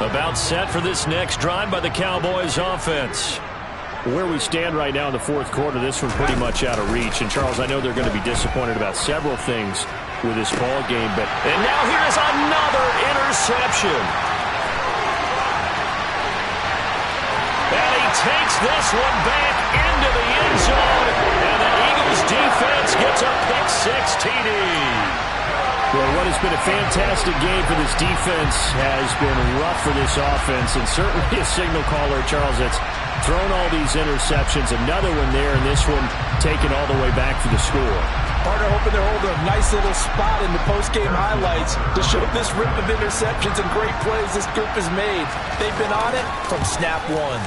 About set for this next drive by the Cowboys offense. Where we stand right now in the fourth quarter, this one pretty much out of reach. And, Charles, I know they're going to be disappointed about several things with this ball game. And now here's another interception. And he takes this one back into the end zone. And the Eagles defense gets a pick-6 TD. Well, what has been a fantastic game for this defense has been rough for this offense, and certainly a signal caller, Charles, that's thrown all these interceptions. Another one there, and this one taken all the way back for the score. Partner hoping they're holding a nice little spot in the post-game highlights to show this rip of interceptions and great plays this group has made. They've been on it from snap one.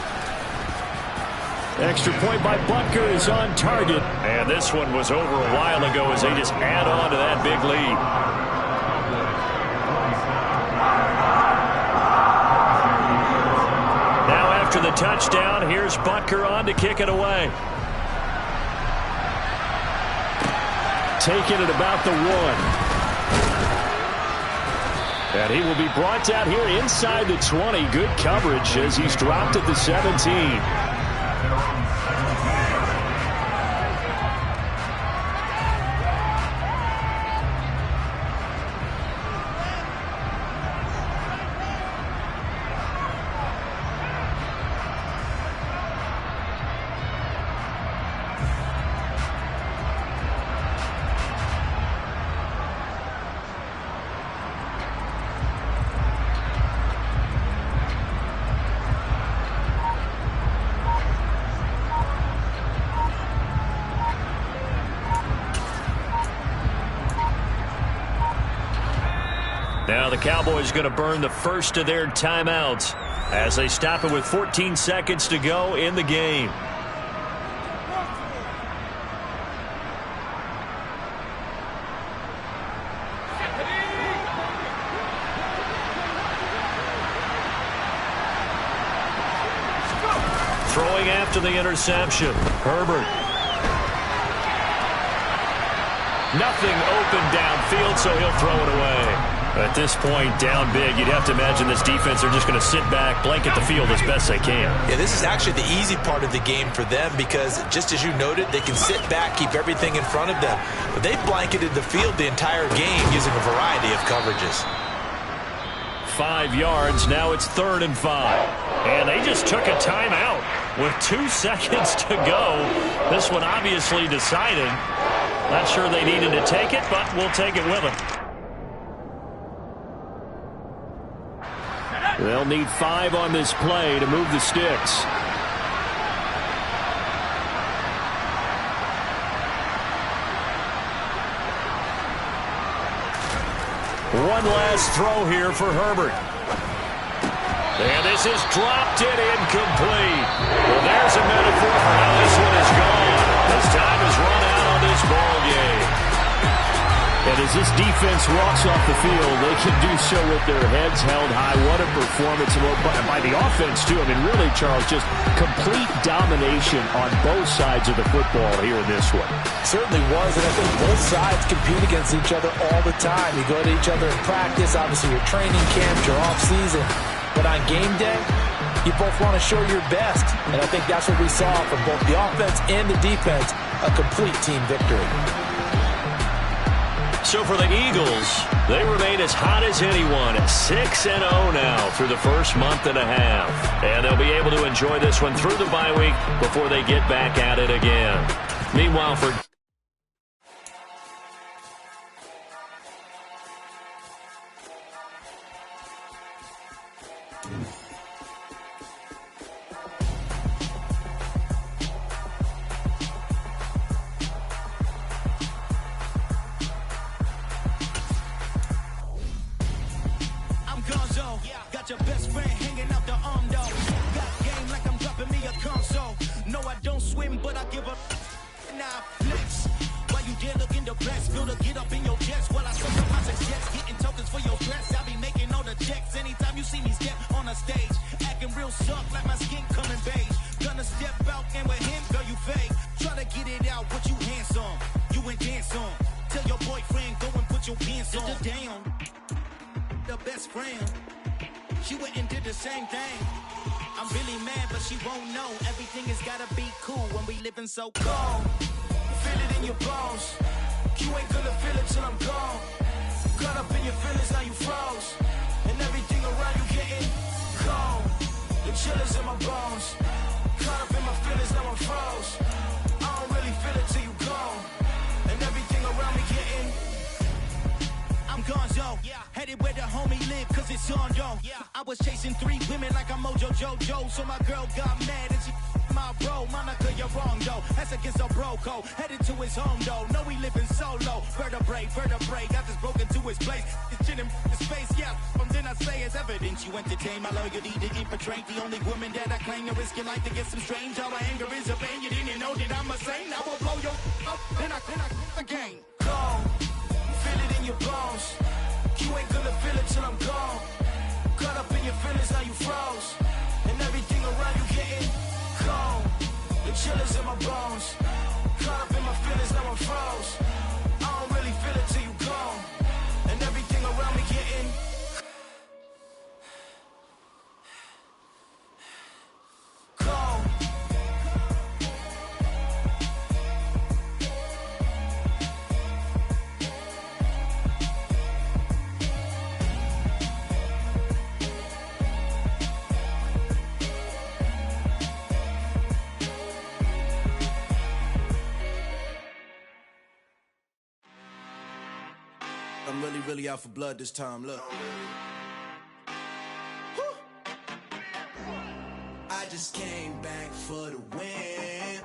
Extra point by Butker is on target. And this one was over a while ago as they just add on to that big lead. Now after the touchdown, here's Butker on to kick it away. Taking it about the 1. And he will be brought down here inside the 20. Good coverage as he's dropped at the 17. Now the Cowboys going to burn the first of their timeouts as they stop it with 14 seconds to go in the game. Throwing after the interception, Herbert. Nothing open downfield, so he'll throw it away. At this point, down big, you'd have to imagine this defense are just going to sit back, blanket the field as best they can. Yeah, this is actually the easy part of the game for them because, just as you noted, they can sit back, keep everything in front of them. But they've blanketed the field the entire game using a variety of coverages. 5 yards, now it's 3rd and 5. And they just took a timeout with 2 seconds to go. This one obviously decided. Not sure they needed to take it, but we'll take it with them. They'll need 5 on this play to move the sticks. One last throw here for Herbert. And this is dropped it incomplete. Well, there's a metaphor for how this one is gone. As time has run out on this ball game. And as this defense walks off the field, they can do so with their heads held high. What a performance by the offense, too. I mean, really, Charles, just complete domination on both sides of the football here in this one. Certainly was, and I think both sides compete against each other all the time. You go to each other in practice, obviously your training camps, your off-season. But on game day, you both want to show your best. And I think that's what we saw from both the offense and the defense, a complete team victory. So for the Eagles, they remain as hot as anyone at 6-0 now through the first month and a half. And they'll be able to enjoy this one through the bye week before they get back at it again. Meanwhile, for got your best friend hanging out the arm though. Got game like I'm dropping me a console. No, I don't swim, but I give up. Now flex. While you dare look in the press, feel to get up in your chest. While I social process checks, getting tokens for your stress. I be making all the checks anytime you see me step on a stage. Acting real soft like my skin coming beige. Gonna step out and with him, girl, you fake. Try to get it out, but you handsome. You ain't dance on. Tell your boyfriend, go and put your pants on. Down. The best friend. She went and did same thing. I'm really mad, but she won't know. Everything has gotta be cool when we living so cold. Feel it in your bones. You ain't gonna feel it till I'm gone. Caught up in your feelings, now you froze. And everything around you getting cold. The chill is in my bones. Caught up in my feelings, now I'm froze. I don't really feel it till you gone. And everything around me getting I'm gonzo, headed where the homie live, cause it's on, yo. I was chasing 3 women like I'm Mojo Jojo, so my girl got mad and she my bro. Monica, you're wrong, though. That's against a bro code. Headed to his home, though. No, he living solo. Vertebrae, got this broken to his place. It's chin in his face, yeah. From then I say it's evidence. You entertain my loyalty to infiltrate. The only woman that I claim to risk your life to get some strange. All my anger is a pain. You didn't know that I'm a saint. I will blow your up, then I again. Go. Feel it in your bones. You ain't gonna feel it till I'm gone. Caught up in your feelings, now you froze. And everything around you getting cold. The chill is in my bones. Caught up in my feelings, now I'm froze. I don't really feel it till you gone. And everything around me getting cold. I'm really out for blood this time, look. Woo. I just came back for the win.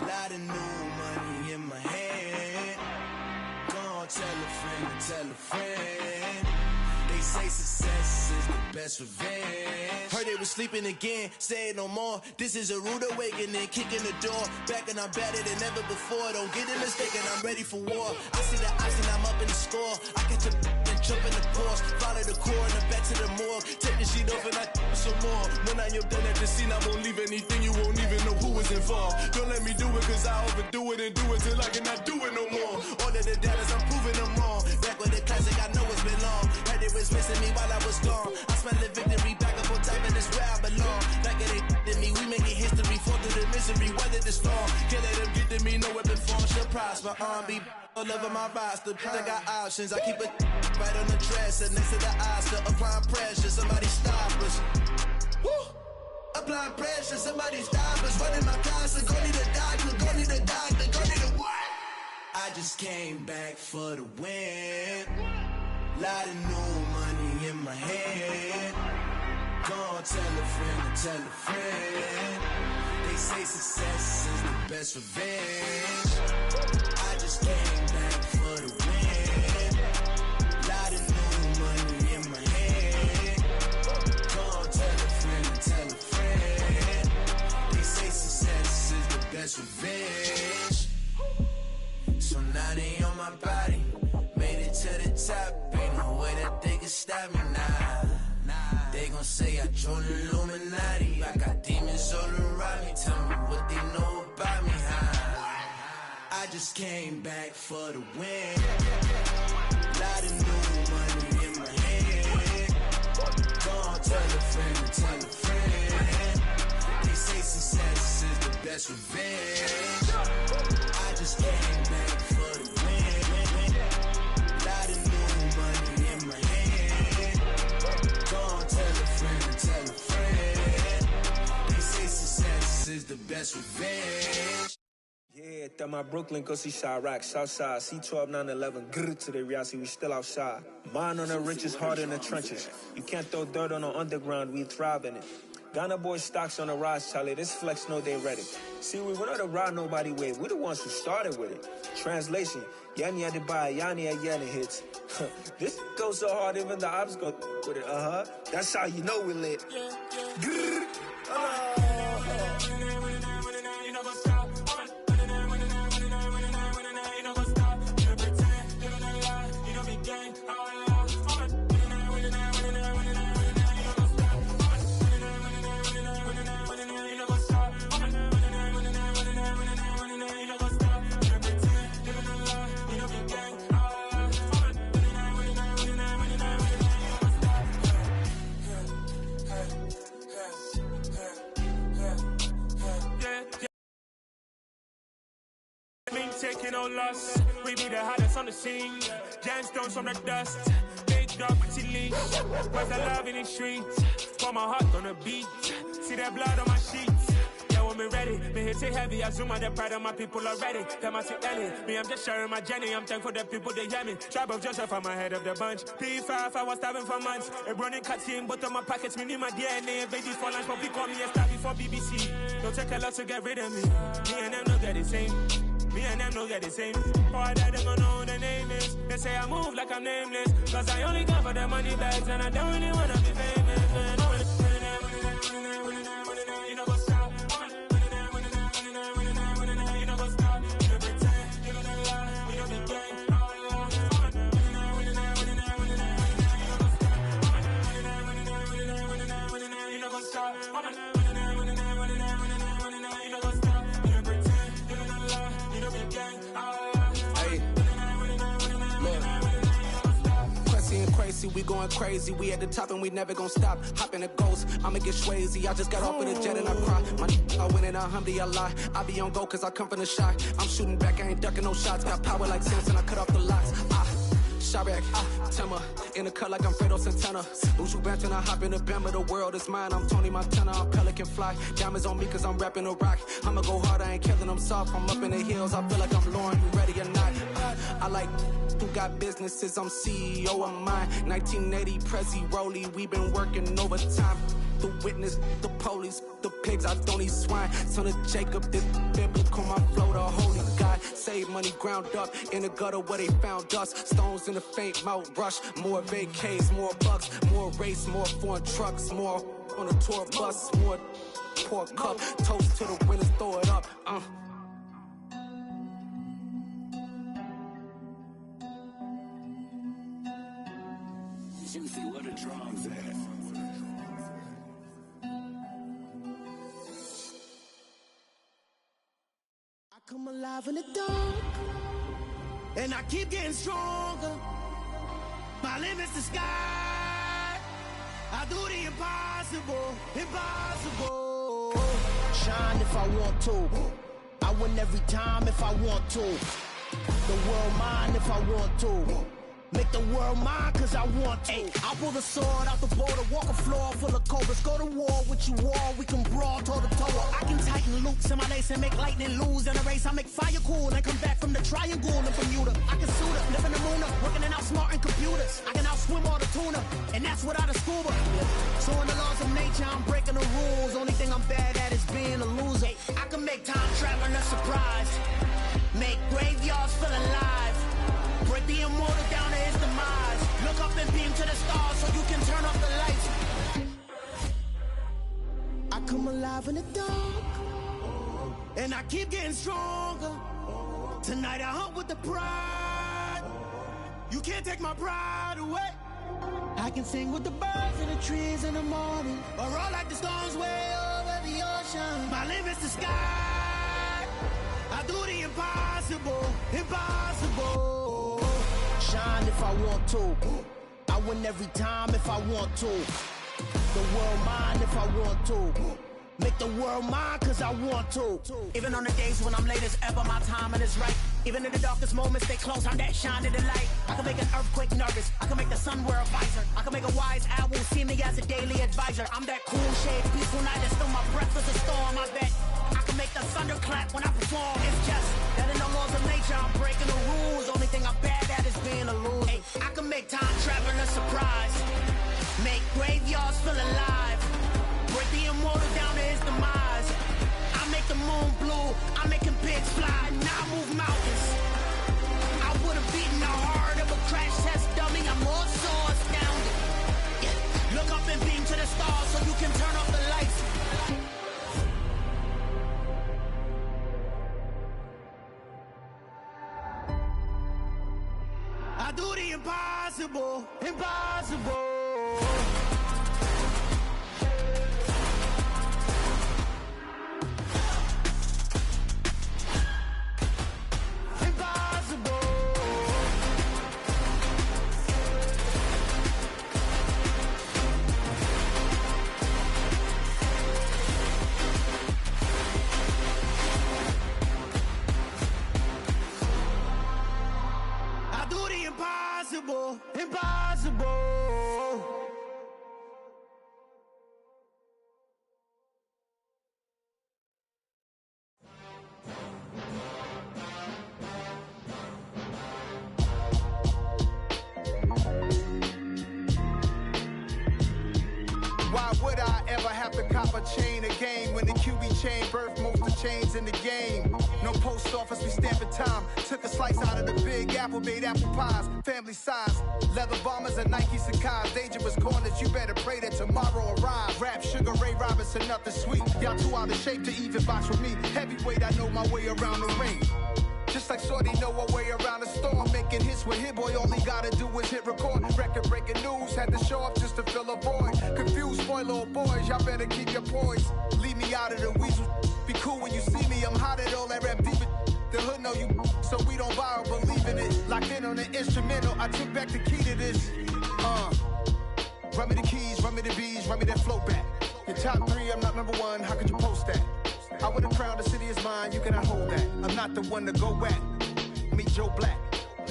Lot of new money in my hand. Gonna tell a friend. They say success is the best revenge. Heard they was sleeping again, say it no more. This is a rude awakening, kicking the door. Back and I'm better than ever before. Don't get it mistaken, I'm ready for war. I see the oxygen, I'm up in the score. I catch a and jump in the course. Follow the core and back to the morgue. Take the sheet off and I some more. When I am done at the scene, I won't leave anything. You won't even know who was involved. Don't let me do it, cause I overdo it and do it till I cannot do it no more. All of the doubters, I'm proving them wrong. Back with the classic, I know it's been long. Heard it was missing me while I was gone. I smell the victory back up on top, and it's where I belong. Like it ain't to me, we making history. Fall through the misery, weather the storm. Can't let them get to me, no weapon form shall prosper. Be all over my roster, I got options. I keep it right on the dresser, next to the Oscar. Applying pressure, somebody stop us. Woo! Applying pressure, somebody stop us. Running my closet, go need a doctor, go need a doctor, go need a what? I just came back for the win. Lot of new money in my hand. Gonna tell a friend. They say success is the best revenge. I just came back for the win. Lot of new money in my hand. Gonna tell a friend. They say success is the best revenge. So now they on my body. Made it to the top. Ain't no way that they can stop me now. They gon' say I joined the Illuminati. I got demons all around me. Tell me what they know about me, huh? I just came back for the win. Lot of new money in my hand. Gonna tell a friend. They say success is the best revenge. I just came back for the win. Lot of new money in my hand. Gonna tell a friend. They say success is the best revenge. Yeah, that my Brooklyn, go see Chirac, Southside, C12, 911, grrr to the reality, we still outside. Mine on the riches, hard in the trenches. You can't throw dirt on the underground, we thrive in it. Ghana boys stocks on the rise, Charlie, this flex know they ready. See, we were not to ride nobody with, we the ones who started with it. Translation, Yanni had to buy, Yanni had Yanni hits. This goes so hard, even the ops go with it, That's how you know we lit. Grrr, taking no loss. We be the hottest on the scene. Gemstones from the dust. Big dog, pretty leash. Where's the love in the streets? Pour my heart on the beat. See that blood on my sheets. Yeah, when me ready, me hit it heavy. I zoom on the pride of my people already. Them I see Ellie. Me, I'm just sharing my journey. I'm thankful that people they hear me. Tribe of Joseph, I'm ahead of the bunch. P5, I was starving for months. A running cutscene, but on my pockets, me need my DNA. Baby for lunch, but we call me a star before BBC. Don't take a lot to get rid of me. Me and them no get the same. Me and them no get the same. Boy, that they don't know who the name is. They say I move like I'm nameless. Cause I only come for the money bags and I don't really wanna be famous, man. You know what's up? You know what's up? You don't pretend, you don't lie, we don't be gang. You know what's up? Crazy, we going crazy. We at the top and we never gonna stop. Hop in a ghost, I'ma get swayzy. I just got off of the jet and I cry. My I win in a Humvee, I lie. I be on go cause I come from the shot. I'm shooting back, I ain't ducking no shots. Got power like Samson, I cut off the locks. Sharek, Timmer, in the cut like I'm Fredo Santana. Buju Banton, I hop in the Bama, the world is mine. I'm Tony Montana, I'm Pelican Fly. Diamonds on me cause I'm rapping a rock. I'ma go hard, I ain't killing them soft. I'm up in the hills, I feel like I'm Lauren, you ready or not? I like who got businesses, I'm CEO of mine. 1980 Prezi Rolly, we been working overtime. The witness, the police, the pigs, I don't eat swine. Son of Jacob, this biblical, my flow, the holy God. Save money ground up in the gutter where they found us. Stones in the faint Mount Rush. More vacays, more bucks, more race, more foreign trucks, more on a tour bus, more pour cup. Toast to the winners, throw it up. Juicy, what the drums at? I come alive in the dark, and I keep getting stronger. My limit's the sky. I do the impossible, impossible. Shine if I want to. I win every time if I want to. The world mine if I want to. Make the world mine cause I want to. Ay, I'll pull the sword out the border, walk a floor full of cobras. Go to war with you all, we can brawl toe to toe. I can tighten loops in my lace and make lightning lose in a race. I make fire cool and come back from the triangle in Bermuda. I can suit up, live in the moon up, working and outsmarting computers. I can outswim all the tuna, and that's without a scuba. So in the laws of nature, I'm breaking the rules. Only thing I'm bad at is being a loser. Ay, I can make time traveling a surprise. Make graveyards feel alive. Break the immortal down to his demise. Look up and beam to the stars so you can turn off the lights. I come alive in the dark, and I keep getting stronger. Tonight I hunt with the pride. You can't take my pride away. I can sing with the birds and the trees in the morning, or roll like the storms way over the ocean. My limit's the sky. I do the impossible, impossible. Shine if I want to. I win every time if I want to. The world mine if I want to. Make the world mine cause I want to. Even on the days when I'm late as ever, my timing is right. Even in the darkest moments, stay close, I'm that shining the light. I can make an earthquake nervous, I can make the sun wear a visor. I can make a wise owl see me as a daily advisor. I'm that cool shade, peaceful night, and still my breath is a storm, I bet. I can make the thunder clap when I perform. It's just that in the laws of nature, I'm breaking the rules. Only thing I'm bad at is being a loser. Ay, I can make time traveling a surprise. Make graveyards feel alive. Break the immortal down to his demise. I make the moon blue, I'm making pigs fly. Now I move mountains. I would've beaten the heart of a crash test dummy. I'm more so astounded. Yeah. Look up and beam to the stars so you can turn off the lights. I do the impossible, impossible. Why would I ever have to cop a chain again when the QB chain birthed most of the chains in the game? No post office, we stamping time. Took a slice out of the Big Apple, made apple pies, family size. Leather bombers and Nike Sacai's. Dangerous corners, you better pray that tomorrow arrives. Rap, Sugar Ray Robinson, nothing sweet. Y'all too out of shape to even box with me. Heavyweight, I know my way around the ring. Just like Shorty know her way around the storm. Making hits with Hit Boy, all he gotta do is hit record. Record breaking news, had to show up just to fill a void. Confused, spoiler boys, y'all better keep your poise. Leave me out of the weasel. Be cool when you see me, I'm hot at all that rap deep. The hood know you, so we don't borrow, believe in it. Locked in on the instrumental, I took back the key to this. Run me the keys, run me the bees, run me that flow back. Your top 3, I'm not number 1, how could you post that? I would have crowned the city is mine, you cannot hold that. I'm not the one to go at. Meet Joe Black.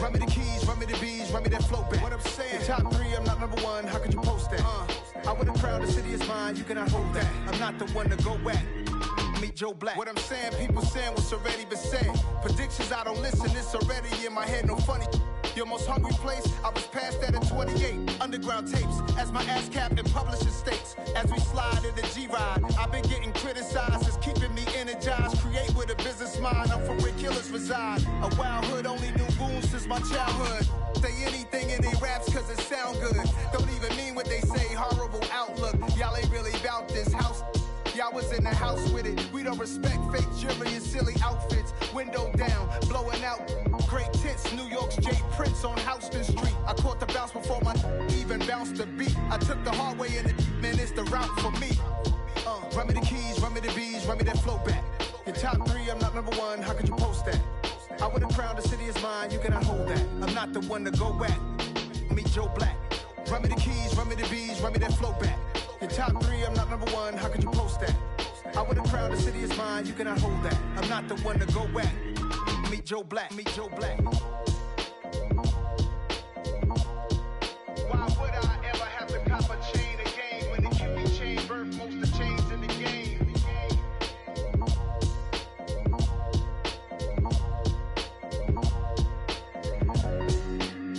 Run me the keys, run me the bees, run me that flow back. What I'm saying, your top 3, I'm not number 1, how could you post that? I would have crowned the city is mine, you cannot hold that. I'm not the one to go at. Meet Joe Black. What I'm saying, people saying what's already been said. Predictions, I don't listen, it's already in my head, no funny. Your most hungry place, I was past that at 28. Underground tapes, as my ass cap in publishing states. As we slide in the G-Ride, I've been getting criticized, it's keeping me energized. Create with a business mind, I'm from where killers reside. A wild hood, only knew goons since my childhood. Say anything in they raps cause it sound good. Don't even mean what they say, horrible outlook. Y'all ain't really about this house. Y'all was in the house with it. We don't respect fake jewelry and silly outfits. Window down, blowing out great tits. New York's J. Prince on Houston Street. I caught the bounce before my even bounced the beat. I took the hard way in it, man, it's the route for me. Run me the keys, run me the bees, run me that flow back. Your top 3, I'm not number 1, how could you post that? I would have crowned the city is mine, you cannot hold that. I'm not the one to go at. Meet Joe Black. Run me the keys, run me the bees, run me that flow back. Your top 3, I'm not number 1, how could you post that? I would have crowned the city is mine, you cannot hold that. I'm not the one to go at. Meet Joe Black, meet Joe Black. Why would I ever have to cop a chain again when the QB chain birthed most of the chains in the game?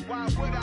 Why would I?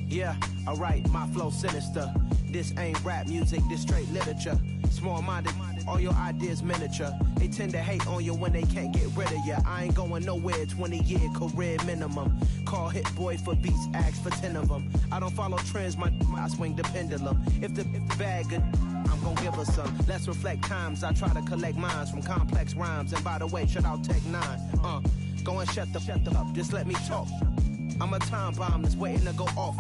Yeah, alright, my flow sinister. This ain't rap music, this straight literature. Small-minded all your ideas miniature. They tend to hate on you when they can't get rid of you. I ain't going nowhere, 20-year career minimum. Call Hit Boy for beats, ask for 10 of them. I don't follow trends, I swing the pendulum. If the bag good, I'm gon' give her some. Let's reflect times, I try to collect minds from complex rhymes. And by the way, shout out Tech 9. Go and shut the up, just let me talk. I'm a time bomb that's waiting to go off.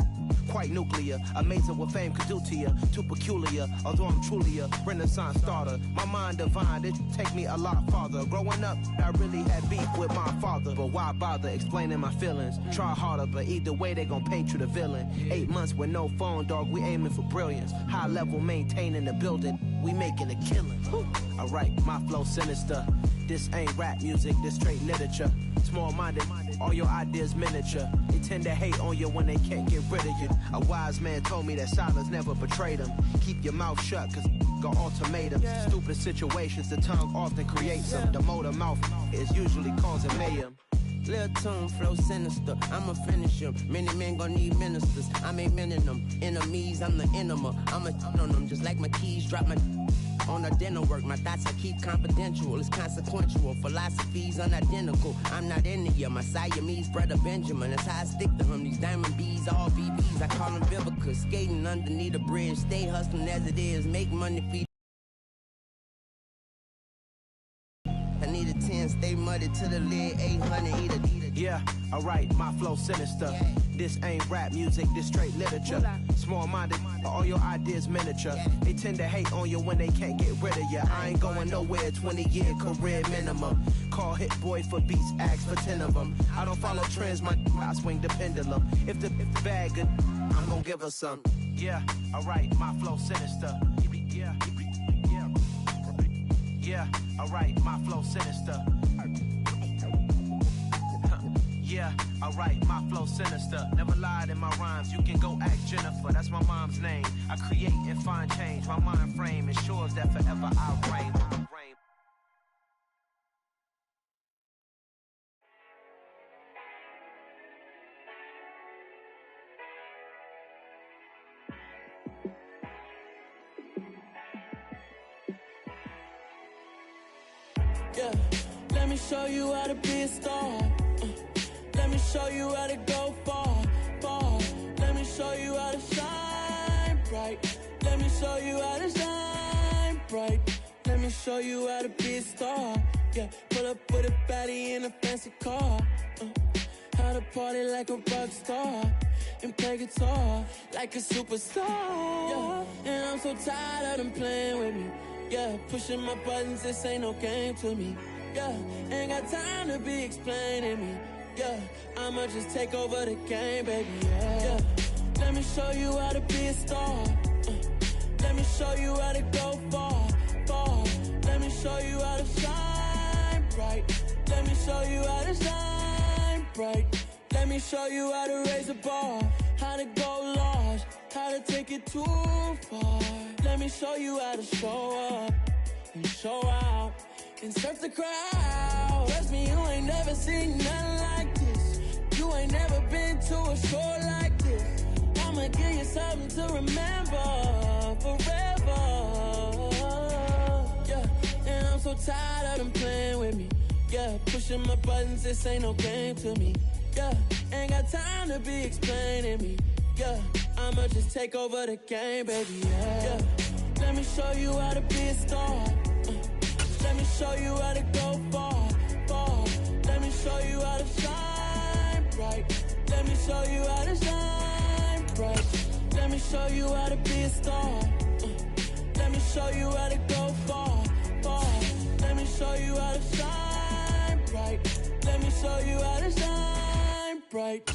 Quite nuclear, amazing what fame could do to you. Too peculiar, although I'm truly a renaissance starter. My mind divine, it take me a lot farther. Growing up, I really had beef with my father. But why bother explaining my feelings? Try harder, but either way they gon' paint you the villain. 8 months with no phone, dog, we aiming for brilliance. High level maintaining the building, we making a killing. Alright, my flow sinister. This ain't rap music, this straight literature. Small-minded, all your ideas miniature. They tend to hate on you when they can't get rid of you. A wise man told me that silence never betrayed him. Keep your mouth shut, cause got ultimatums. Stupid situations, the tongue often creates them. The motor mouth is usually causing mayhem. Lil' tune, flow sinister, I'ma finish him. Many men gon' need ministers, I'm aiming them. Enemies, I'm the enema. I'ma on them, just like my keys, drop my on the dinner work. My thoughts I keep confidential, it's consequential. Philosophies unidentical, I'm not into you. My Siamese brother Benjamin, that's how I stick to him. These diamond bees, all BBs, I call them Vivica. Skating underneath a bridge, stay hustling as it is. Make money, feed. I need a 10, stay muddy to the lid, 800, eat a. Yeah, alright, my flow sinister. This ain't rap music, this straight literature. Small-minded, all your ideas miniature. They tend to hate on you when they can't get rid of you. I ain't going nowhere, 20-year career minimum. Call Hit Boy for beats, ask for 10 of them. I don't follow trends, I swing the pendulum. If the bag good, I'm gon' give her some. Yeah, alright, my flow sinister. Yeah, alright, my flow sinister. Yeah, alright, my flow sinister. Never lied in my rhymes, you can go ask Jennifer. That's my mom's name. I create and find change. My mind frame ensures that forever I reign. Yeah, let me show you how to be a star. Let me show you how to go far, far. Let me show you how to shine bright. Let me show you how to shine bright. Let me show you how to be a star. Yeah, pull up with a baddie in a fancy car. How to party like a rock star and play guitar like a superstar. Yeah, and I'm so tired of them playing with me. Yeah, pushing my buttons, this ain't no game to me. Yeah, ain't got time to be explaining me. Yeah, I'ma just take over the game, baby, yeah. Let me show you how to be a star. Let me show you how to go far, far. Let me show you how to shine bright. Let me show you how to shine bright. Let me show you how to raise a bar, how to go large, how to take it too far. Let me show you how to show up and show out and surf the crowd. Trust me, you ain't never seen nothing like this. You ain't never been to a show like this. I'ma give you something to remember forever. Yeah, and I'm so tired of them playing with me. Yeah, pushing my buttons, this ain't no game to me. Yeah, ain't got time to be explaining me. Yeah, I'ma just take over the game, baby, yeah. Let me show you how to be a star. Let me show you how to go far, far. Let me show you how to shine bright. Let me show you how to shine bright. Let me show you how to be a star. Let me show you how to go far, far. Let me show you how to shine bright. Let me show you how to shine bright.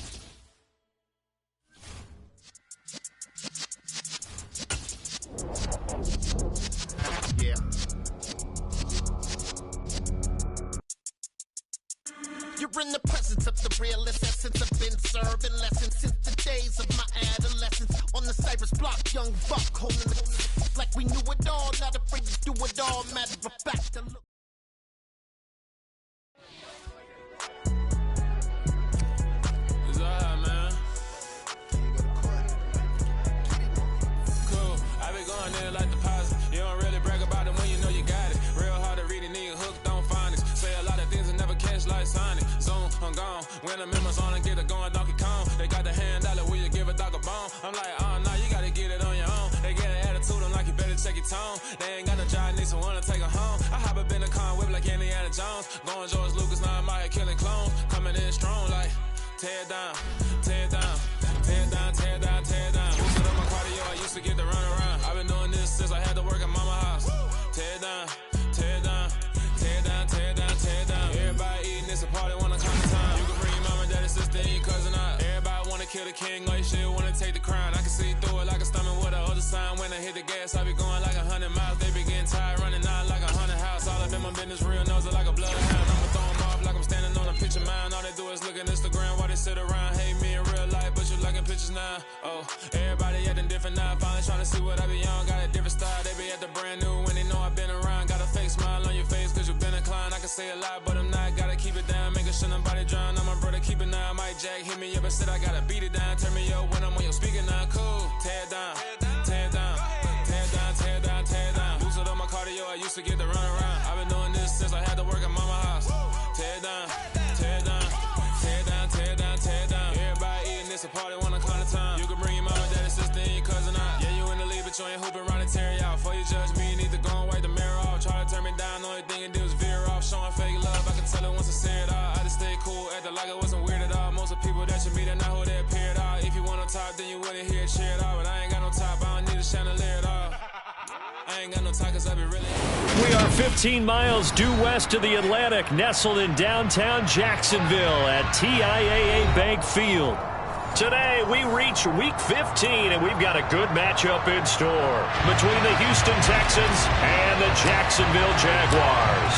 Yeah. You're in the presence of the realest essence. I've been serving lessons since the days of my adolescence. On the Cypress block, young buck holding the like we knew it all, not afraid to do it all. Matter of fact, I look. It's alright, man. Cool. I been going there like deposit. You don't really brag about it when you know you got it. tear it down, tear it down, tear it down, tear it down, tear it down. Boosted up my cardio, I used to get to run around. I've been doing this since I had to work at mama house. Tear it down, tear it down, tear it down, tear it down, tear it down. Everybody eating, it's a party, wanna come to time. You can bring your mama, daddy, sister, and your cousin out. Everybody wanna kill the king, like shit, wanna take the crown. I can see through it like a stomach with a other sign. When I hit the gas, I be going like 100 miles. They be getting tired, running out like 100 house. All up in my business, real nose it like a bloodhound. I'ma throw them off like I'm standing on a picture mound. All they do is look at Instagram while they sit around. Hate me in real life, but you liking pictures now. Oh, everybody acting different now. Finally trying to see what I be on. Got a different style, they be at the brand new when they know I've been around. Got a fake smile on your face cause you been inclined. I can say a lot, but I'm not. Gotta keep it down, making sure nobody drown. I'm my brother, keep it now. Mike Jack hit me up and said I gotta beat it down. Turn me up when I'm on your speaker now. Cool, tear it down, tear it down, tear it down, tear it down, tear it down. Boosted up my cardio, I used to get to run around. I've been doing this since I had to work at mama house. Tear it down, tear it down, tear it down, tear it down, tear it down. Everybody eating, it's a party, wanna climb the time. You can bring your mama, daddy, sister, and your cousin out. Yeah, you in the league, but you ain't hooping around and tear out. Before you judge me, you need to go and wipe the mirror off. Try to turn me down, the only thing you do is veer off. Showing fake love, I can tell it once I see it all. I just stay cool, acting like it wasn't weird at all. Most of the people that you meet are not who they appear at all. If you want on top, then you wouldn't hear it cheer at all. But I ain't got no top, I don't need a chandelier at all. I ain't got no time cause I be really. We are 15 miles due west of the Atlantic, nestled in downtown Jacksonville at TIAA Bank Field. Today, we reach Week 15, and we've got a good matchup in store between the Houston Texans and the Jacksonville Jaguars.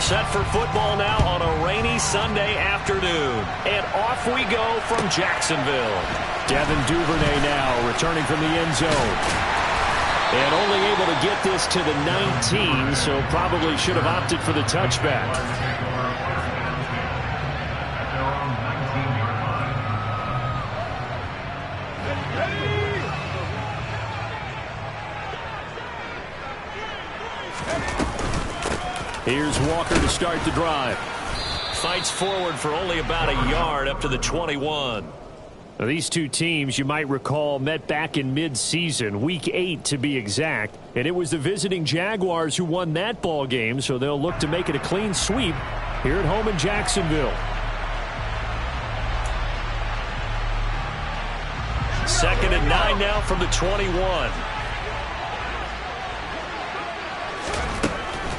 Set for football now on a rainy Sunday afternoon. And off we go from Jacksonville. Devin Duvernay now returning from the end zone. And only able to get this to the 19, so probably should have opted for the touchback. Here's Walker to start the drive. Fights forward for only about a yard up to the 21. Now, these two teams, you might recall, met back in mid-season, Week 8 to be exact, and it was the visiting Jaguars who won that ball game, so they'll look to make it a clean sweep here at home in Jacksonville. Second and 9 now from the 21.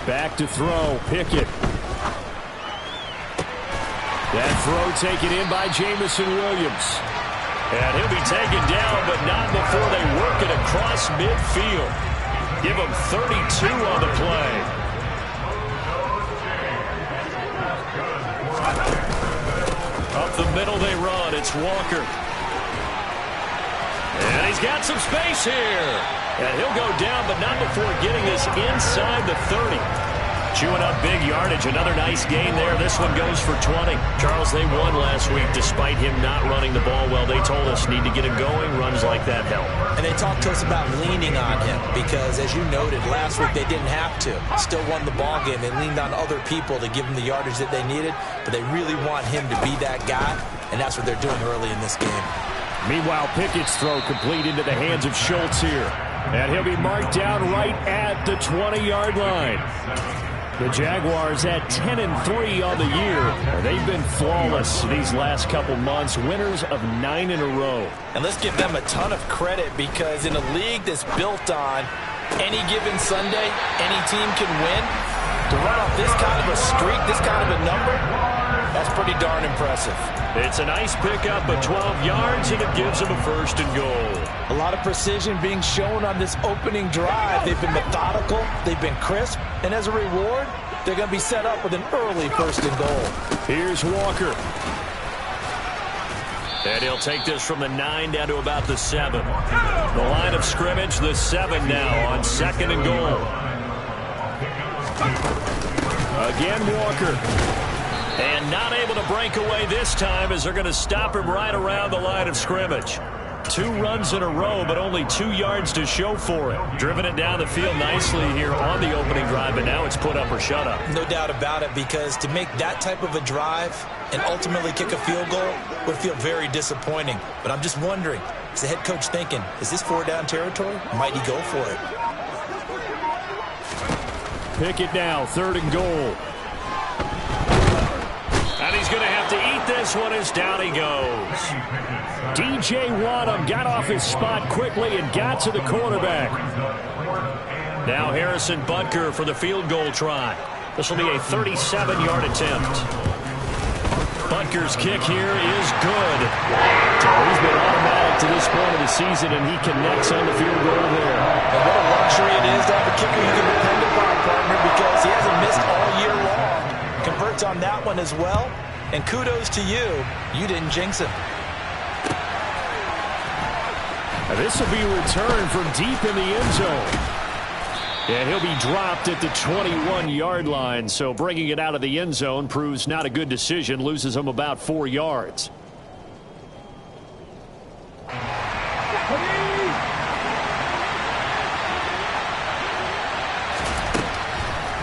Back to throw, Pickett. That throw taken in by Jamison Williams. And he'll be taken down, but not before they work it across midfield. Give him 32 on the play. Up the middle they run. It's Walker. And he's got some space here. And he'll go down, but not before getting this inside the 30. Chewing up big yardage. Another nice gain there. This one goes for 20. Charles, they won last week despite him not running the ball well. They told us need to get him going. Runs like that help. And they talked to us about leaning on him because, as you noted, last week they didn't have to. Still won the ball game. They leaned on other people to give them the yardage that they needed, but they really want him to be that guy, and that's what they're doing early in this game. Meanwhile, Pickett's throw complete into the hands of Schultz here. And he'll be marked down right at the 20-yard line. The Jaguars at 10-3 on the year. They've been flawless these last couple months, winners of 9 in a row. And let's give them a ton of credit because in a league that's built on any given Sunday, any team can win. To run off this kind of a streak, this kind of a number, that's pretty darn impressive. It's a nice pickup of 12 yards, and it gives them a first and goal. A lot of precision being shown on this opening drive. They've been methodical, they've been crisp, and as a reward, they're going to be set up with an early first and goal. Here's Walker. And he'll take this from the 9 down to about the 7. The line of scrimmage, the 7 now on second and goal. Again, Walker. And not able to break away this time as they're going to stop him right around the line of scrimmage. 2 runs in a row, but only 2 yards to show for it. Driven it down the field nicely here on the opening drive, but now it's put up or shut up. No doubt about it, because to make that type of a drive and ultimately kick a field goal would feel very disappointing. But I'm just wondering, is the head coach thinking, is this 4-down territory? Might he go for it? Pick it now, 3rd and goal. And he's going to have to eat this one as down he goes. DJ Wadham got off his spot quickly and got to the quarterback. Now Harrison Butker for the field goal try. This will be a 37-yard attempt. Butker's kick here is good. So he's been automatic to this point of the season, and he connects on the field goal there. And what a luxury it is to have a kicker you can depend upon, partner, because he hasn't missed all year long. Converts on that one as well. And kudos to you. You didn't jinx him. This will be a return from deep in the end zone. And he'll be dropped at the 21-yard line, so bringing it out of the end zone proves not a good decision, loses him about 4 yards.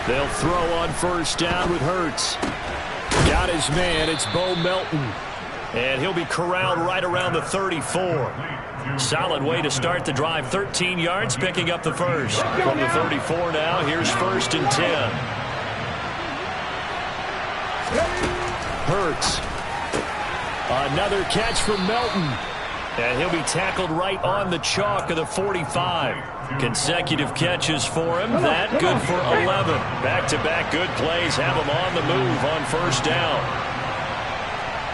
They'll throw on first down with Hurts. Got his man, it's Bo Melton. And he'll be corralled right around the 34. Solid way to start the drive. 13 yards, picking up the first. From the 34 now, here's 1st and 10. Hurts. Another catch from Melton. And he'll be tackled right on the chalk of the 45. Consecutive catches for him. That good for 11. Back-to-back good plays have him on the move on first down.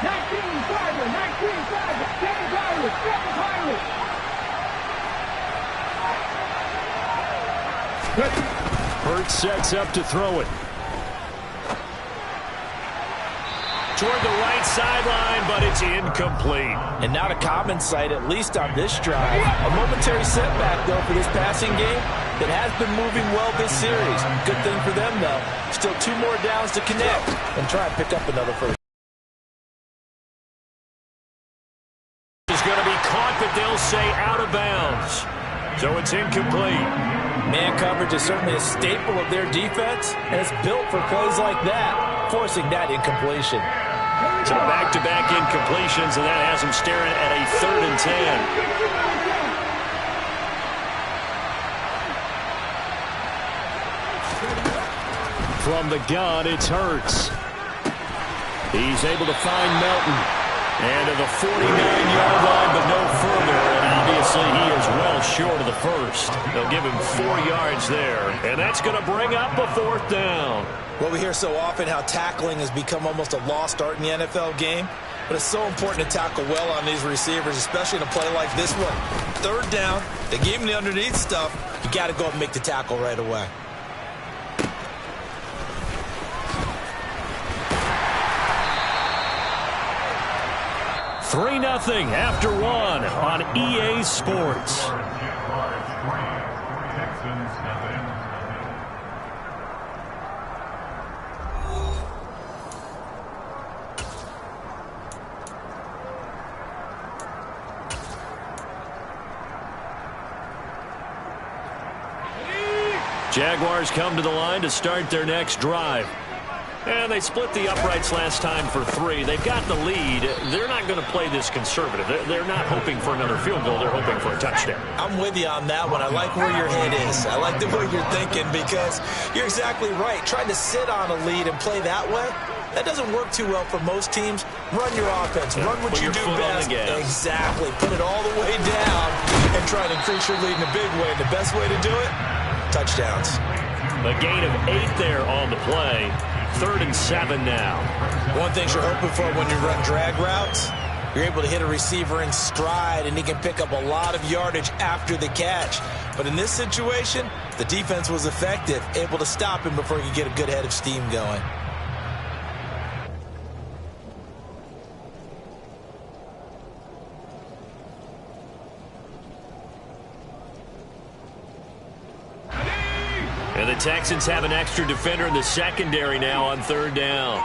19-5, 19-5, 10 Hurts sets up to throw it. Toward the right sideline, but it's incomplete. And not a common sight, at least on this drive. A momentary setback, though, for this passing game that has been moving well this series. Good thing for them, though. Still 2 more downs to connect and try and pick up another first. Is going to be caught, but they'll say out of bounds. So it's incomplete. Man coverage is certainly a staple of their defense, and it's built for plays like that, forcing that incompletion. So back-to-back incompletions, and that has them staring at a 3rd and 10. From the gun, it's Hurts. He's able to find Melton. And to the 49-yard line, but no further. And obviously he is well short of the first. They'll give him 4 yards there. And that's going to bring up a 4th down. Well, we hear so often how tackling has become almost a lost art in the NFL game. But it's so important to tackle well on these receivers, especially in a play like this one. 3rd down, they gave him the underneath stuff. You got to go up and make the tackle right away. $3-0 after 1 on EA Sports. Jaguars come to the line to start their next drive. And they split the uprights last time for 3. They've got the lead. They're not going to play this conservative. They're not hoping for another field goal. They're hoping for a touchdown. I'm with you on that one. I like where your head is. I like the way you're thinking because you're exactly right. Trying to sit on a lead and play that way, that doesn't work too well for most teams. Run your offense. Run what you do best. Exactly. Put it all the way down and try to increase your lead in a big way. And the best way to do it, touchdowns. A gain of 8 there on the play. 3rd and 7 now. One thing you're hoping for when you run drag routes, you're able to hit a receiver in stride, and he can pick up a lot of yardage after the catch. But in this situation, the defense was effective, able to stop him before he could get a good head of steam going. And the Texans have an extra defender in the secondary now on 3rd down.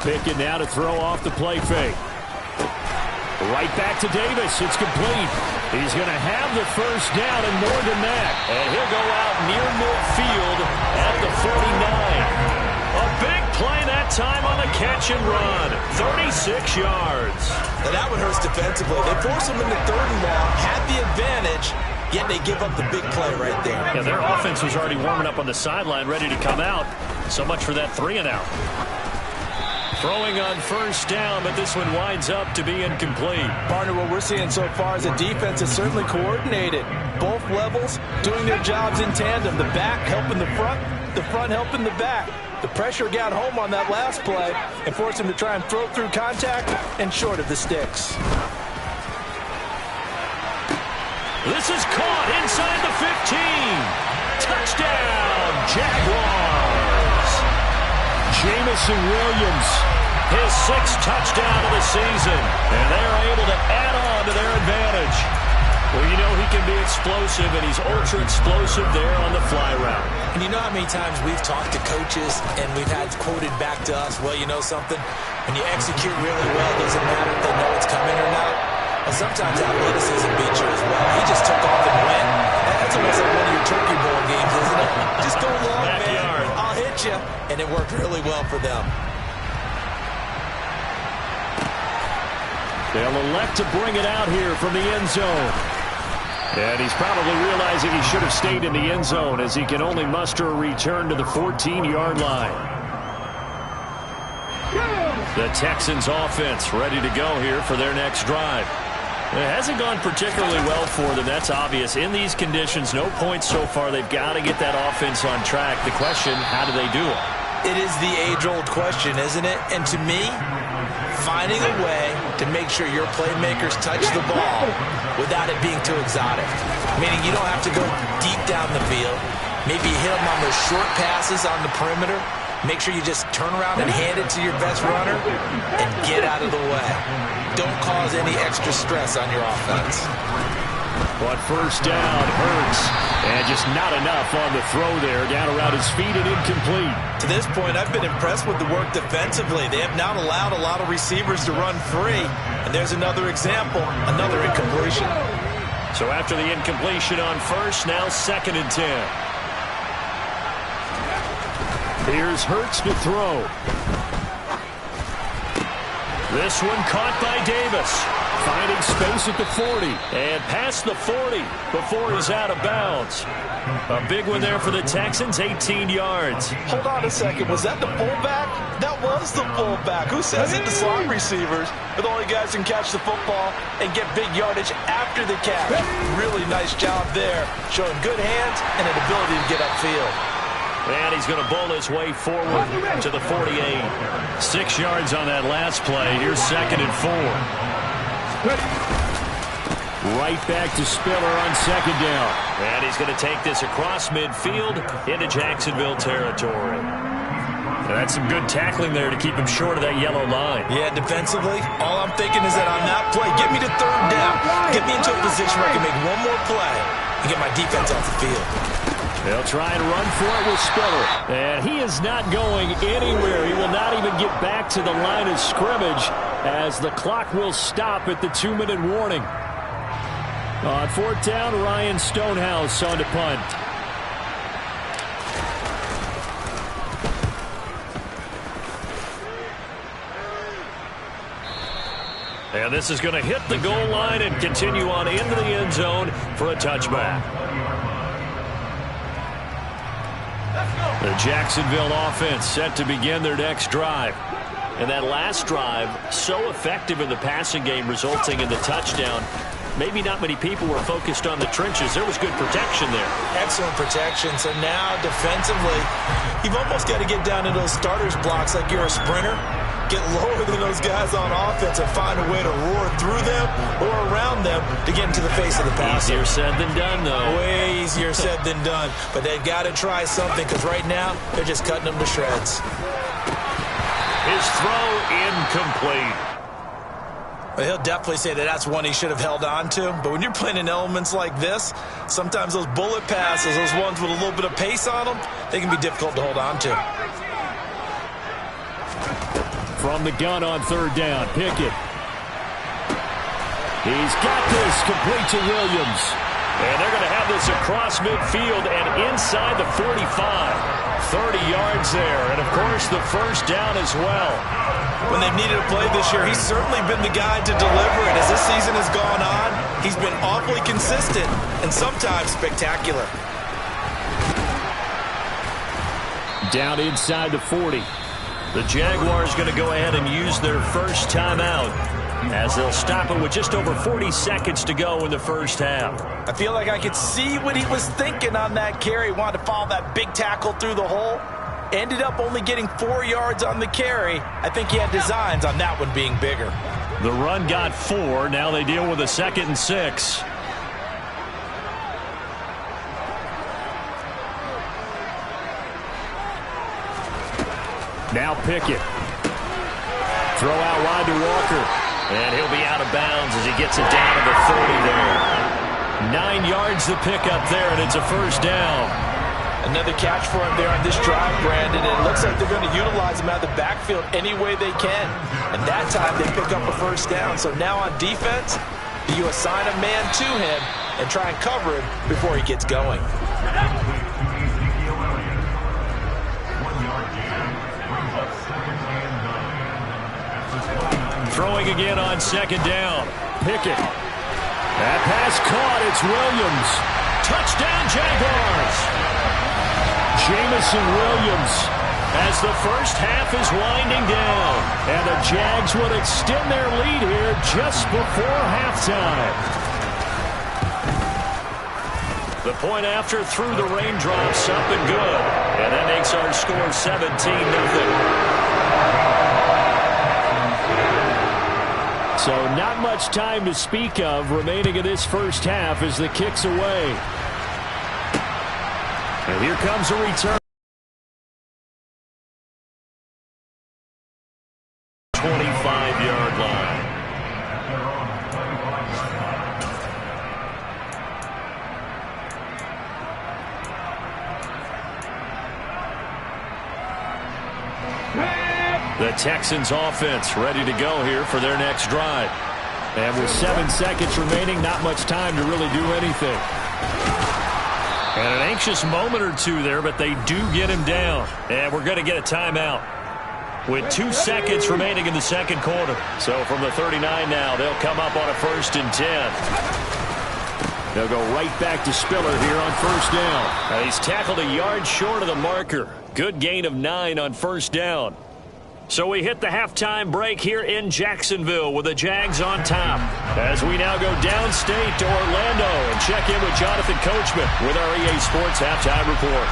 Pickett now to throw off the play fake. Right back to Davis. It's complete. He's going to have the first down and more than that. And he'll go out near midfield at the 49. A big play that time on the catch and run. 36 yards. Now that one hurts defensively. They force him into 3rd and long, had the advantage, yet they give up the big play right there. Yeah, their offense was already warming up on the sideline, ready to come out. So much for that 3-and-out. Throwing on first down, but this one winds up to be incomplete. Partner, what we're seeing so far is the defense is certainly coordinated. Both levels doing their jobs in tandem. The back helping the front helping the back. The pressure got home on that last play and forced him to try and throw through contact and short of the sticks. This is caught inside the 15. Touchdown, Jaguars. Jamison Williams, his 6th touchdown of the season, and they're able to add on to their advantage. Well, you know he can be explosive, and he's ultra-explosive there on the fly route. And you know how many times we've talked to coaches and we've had quoted back to us, well, you know something? When you execute really well, it doesn't matter if they know it's coming or not. Well, sometimes athleticism beats you as well. He just took off and went. That's almost like one of your Turkey Bowl games, isn't it? Just go long, man. I'll hit you. And it worked really well for them. They'll elect to bring it out here from the end zone. And he's probably realizing he should have stayed in the end zone as he can only muster a return to the 14-yard line. The Texans offense ready to go here for their next drive. It hasn't gone particularly well for them. That's obvious. In these conditions, no points so far. They've got to get that offense on track. The question, how do they do it? It is the age-old question, isn't it? And to me, finding a way to make sure your playmakers touch the ball without it being too exotic. Meaning you don't have to go deep down the field. Maybe hit them on those short passes on the perimeter. Make sure you just turn around and hand it to your best runner and get out of the way. Don't cause any extra stress on your offense. On first down, Hurts. And just not enough on the throw there. Down around his feet and incomplete. To this point, I've been impressed with the work defensively. They have not allowed a lot of receivers to run free. And there's another example, another incompletion. So after the incompletion on first, now 2nd and 10. Here's Hurts to throw. This one caught by Davis. Finding space at the 40. And past the 40 before he's out of bounds. A big one there for the Texans, 18 yards. Hold on a second. Was that the fullback? That was the fullback. Who says it to slot receivers? But the only guys can catch the football and get big yardage after the catch. Really nice job there. Showing good hands and an ability to get upfield. And he's going to bowl his way forward to the 48. 6 yards on that last play. Here's 2nd and 4. Right back to Spiller on 2nd down. And he's going to take this across midfield into Jacksonville territory. And that's some good tackling there to keep him short of that yellow line. Yeah, defensively, all I'm thinking is that on that play, get me to 3rd down. Get me into a position where I can make one more play and get my defense off the field. They'll try and run for it with Spiller. And he is not going anywhere. He will not even get back to the line of scrimmage as the clock will stop at the 2-minute warning. On 4th down, Ryan Stonehouse on to punt. And this is going to hit the goal line and continue on into the end zone for a touchback. The Jacksonville offense set to begin their next drive. And that last drive, so effective in the passing game, resulting in the touchdown. Maybe not many people were focused on the trenches. There was good protection there. Excellent protection. So now, defensively, you've almost got to get down into those starters blocks like you're a sprinter. Get lower than those guys on offense and find a way to roar through them or around them to get into the face of the passer. Easier said than done, though. Way easier said than done. But they've got to try something because right now, they're just cutting them to shreds. His throw incomplete. Well, he'll definitely say that that's one he should have held on to. But when you're playing in elements like this, sometimes those bullet passes, those ones with a little bit of pace on them, they can be difficult to hold on to. From the gun on 3rd down, Pickett. He's got this complete to Williams. And they're going to have this across midfield and inside the 45. 30 yards there. And, of course, the first down as well. When they've needed a play this year, he's certainly been the guy to deliver it. As this season has gone on, he's been awfully consistent and sometimes spectacular. Down inside the 40. The Jaguars going to go ahead and use their first timeout as they'll stop it with just over 40 seconds to go in the first half. I feel like I could see what he was thinking on that carry. He wanted to follow that big tackle through the hole. Ended up only getting 4 yards on the carry. I think he had designs on that one being bigger. The run got 4. Now they deal with a 2nd and 6. Now Pickett. Throw out wide to Walker. And he'll be out of bounds as he gets it down to the 30 there. 9 yards to pick up there, and it's a first down. Another catch for him there on this drive, Brandon, and it looks like they're going to utilize him out of the backfield any way they can. And that time they pick up a first down. So now on defense, you assign a man to him and try and cover him before he gets going. Throwing again on 2nd down. Pickett. That pass caught. It's Williams. Touchdown, Jaguars. Jamison Williams as the first half is winding down. And the Jags would extend their lead here just before halftime. The point after through the raindrops up and good. And that makes our score 17-0. So not much time to speak of remaining in this first half as the kick's away. And here comes a return. 25-yard line. The Texans offense ready to go here for their next drive. And with 7 seconds remaining, not much time to really do anything. And an anxious moment or two there, but they do get him down. And we're going to get a timeout with 2 seconds remaining in the second quarter. So from the 39 now, they'll come up on a 1st and 10. They'll go right back to Spiller here on first down. Now he's tackled a yard short of the marker. Good gain of 9 on first down. So we hit the halftime break here in Jacksonville with the Jags on top. As we now go downstate to Orlando and check in with Jonathan Coachman with our EA Sports Halftime Report.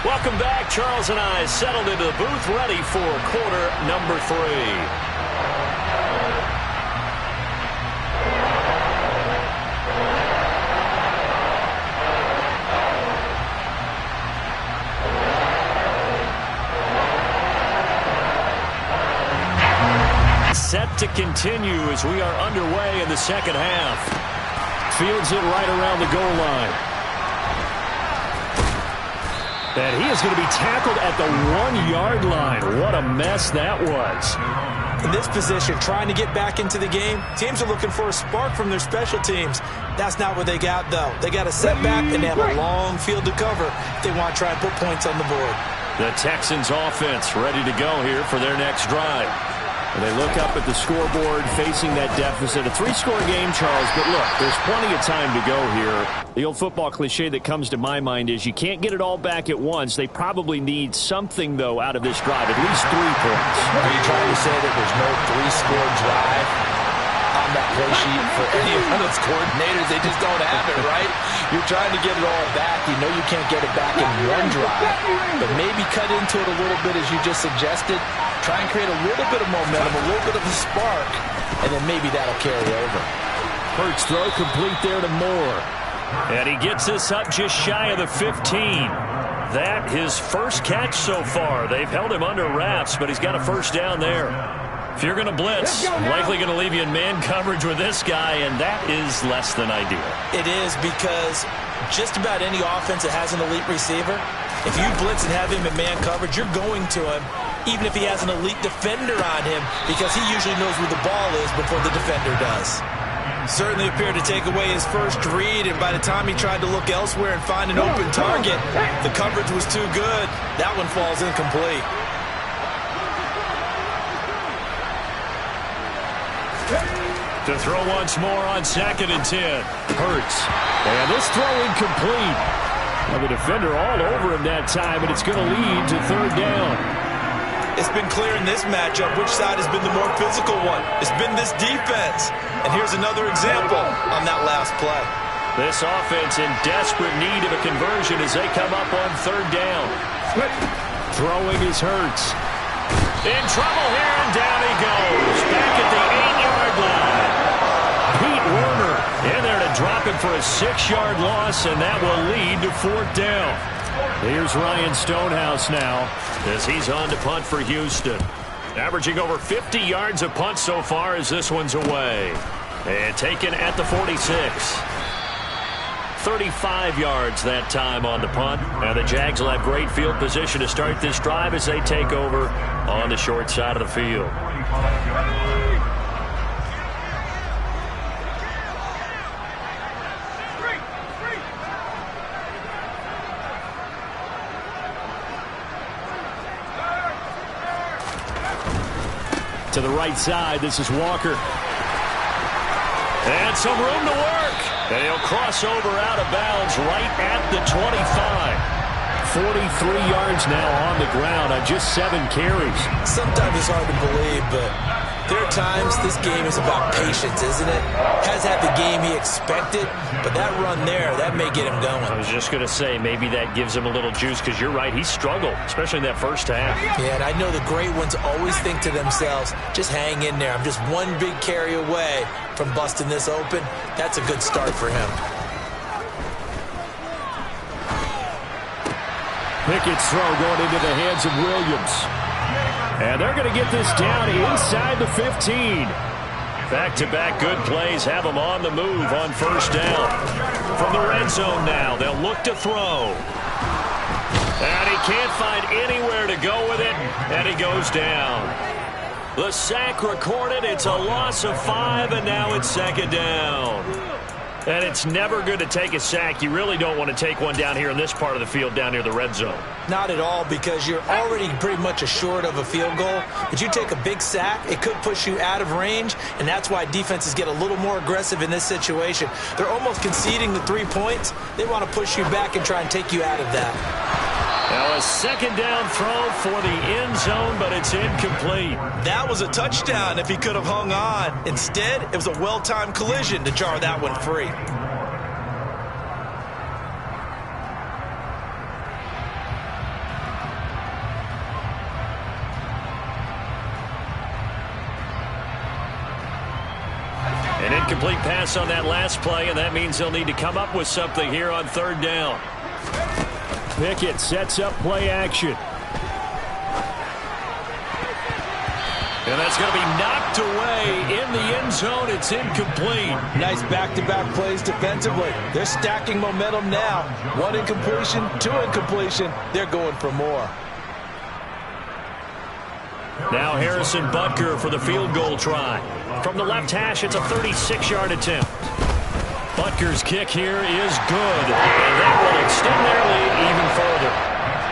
Welcome back. Charles and I settled into the booth ready for quarter number 3. Set to continue as we are underway in the second half. Fields it right around the goal line. And he is going to be tackled at the 1-yard line. What a mess that was. In this position, trying to get back into the game, teams are looking for a spark from their special teams. That's not what they got, though. They got a setback, and they have a long field to cover if they want to try and put points on the board. The Texans offense ready to go here for their next drive. And they look up at the scoreboard facing that deficit. A 3-score game, Charles, but look, there's plenty of time to go here. The old football cliche that comes to my mind is you can't get it all back at once. They probably need something, though, out of this drive, at least 3 points. Are you trying to say that there's no 3-score drive on that play sheet for any of those coordinators? They just don't have it, right? You're trying to get it all back. You know you can't get it back in one drive, but maybe cut into it a little bit as you just suggested. Try and create a little bit of momentum, a little bit of a spark, and then maybe that'll carry over. Hurts throw complete there to Moore. And he gets this up just shy of the 15. That his first catch so far. They've held him under wraps, but he's got a first down there. If you're going to blitz, likely going to leave you in man coverage with this guy, and that is less than ideal. It is, because just about any offense that has an elite receiver, if you blitz and have him in man coverage, you're going to him, even if he has an elite defender on him, because he usually knows where the ball is before the defender does. Certainly appeared to take away his first read, and by the time he tried to look elsewhere and find an open target, the coverage was too good. That one falls incomplete. To throw once more on 2nd and 10. Hurts. And this throw incomplete. Well, the defender all over him that time, and it's going to lead to 3rd down. It's been clear in this matchup which side has been the more physical one. It's been this defense. And here's another example on that last play. This offense in desperate need of a conversion as they come up on 3rd down. Throwing is Hurts. In trouble here, and down he goes. Back at the 8-yard line. Pete Werner in there to drop it for a 6-yard loss, and that will lead to 4th down. Here's Ryan Stonehouse now as he's on to punt for Houston. Averaging over 50 yards a punt so far as this one's away. And taken at the 46. 35 yards that time on the punt. Now the Jags will have great field position to start this drive as they take over on the short side of the field. To the right side, this is Walker. And some room to work. And he'll cross over out of bounds right at the 25. 43 yards now on the ground on just 7 carries. Sometimes it's hard to believe, but there are times this game is about patience, isn't it? Has had the game he expected, but that run there, that may get him going. I was just going to say, maybe that gives him a little juice, because you're right, he struggled, especially in that first half. Yeah, and I know the great ones always think to themselves, just hang in there. I'm just one big carry away from busting this open. That's a good start for him. Pickett's throw going into the hands of Williams. And they're going to get this down inside the 15. Back-to-back good plays have them on the move on 1st down. From the red zone now, they'll look to throw. And he can't find anywhere to go with it, and he goes down. The sack recorded, it's a loss of 5, and now it's 2nd down. And it's never good to take a sack. You really don't want to take one down here in this part of the field down near the red zone. Not at all, because you're already pretty much assured of a field goal. But you take a big sack, it could push you out of range, and that's why defenses get a little more aggressive in this situation. They're almost conceding the 3 points. They want to push you back and try and take you out of that. Now a 2nd down throw for the end zone, but it's incomplete. That was a touchdown if he could have hung on. Instead, it was a well-timed collision to jar that one free. An incomplete pass on that last play, and that means they'll need to come up with something here on 3rd down. Pickett sets up play action. And that's going to be knocked away in the end zone. It's incomplete. Nice back-to-back plays defensively. They're stacking momentum now. 1 incompletion, 2 incompletion. They're going for more. Now Harrison Butker for the field goal try. From the left hash, it's a 36-yard attempt. Butker's kick here is good, and that will extend their lead even further.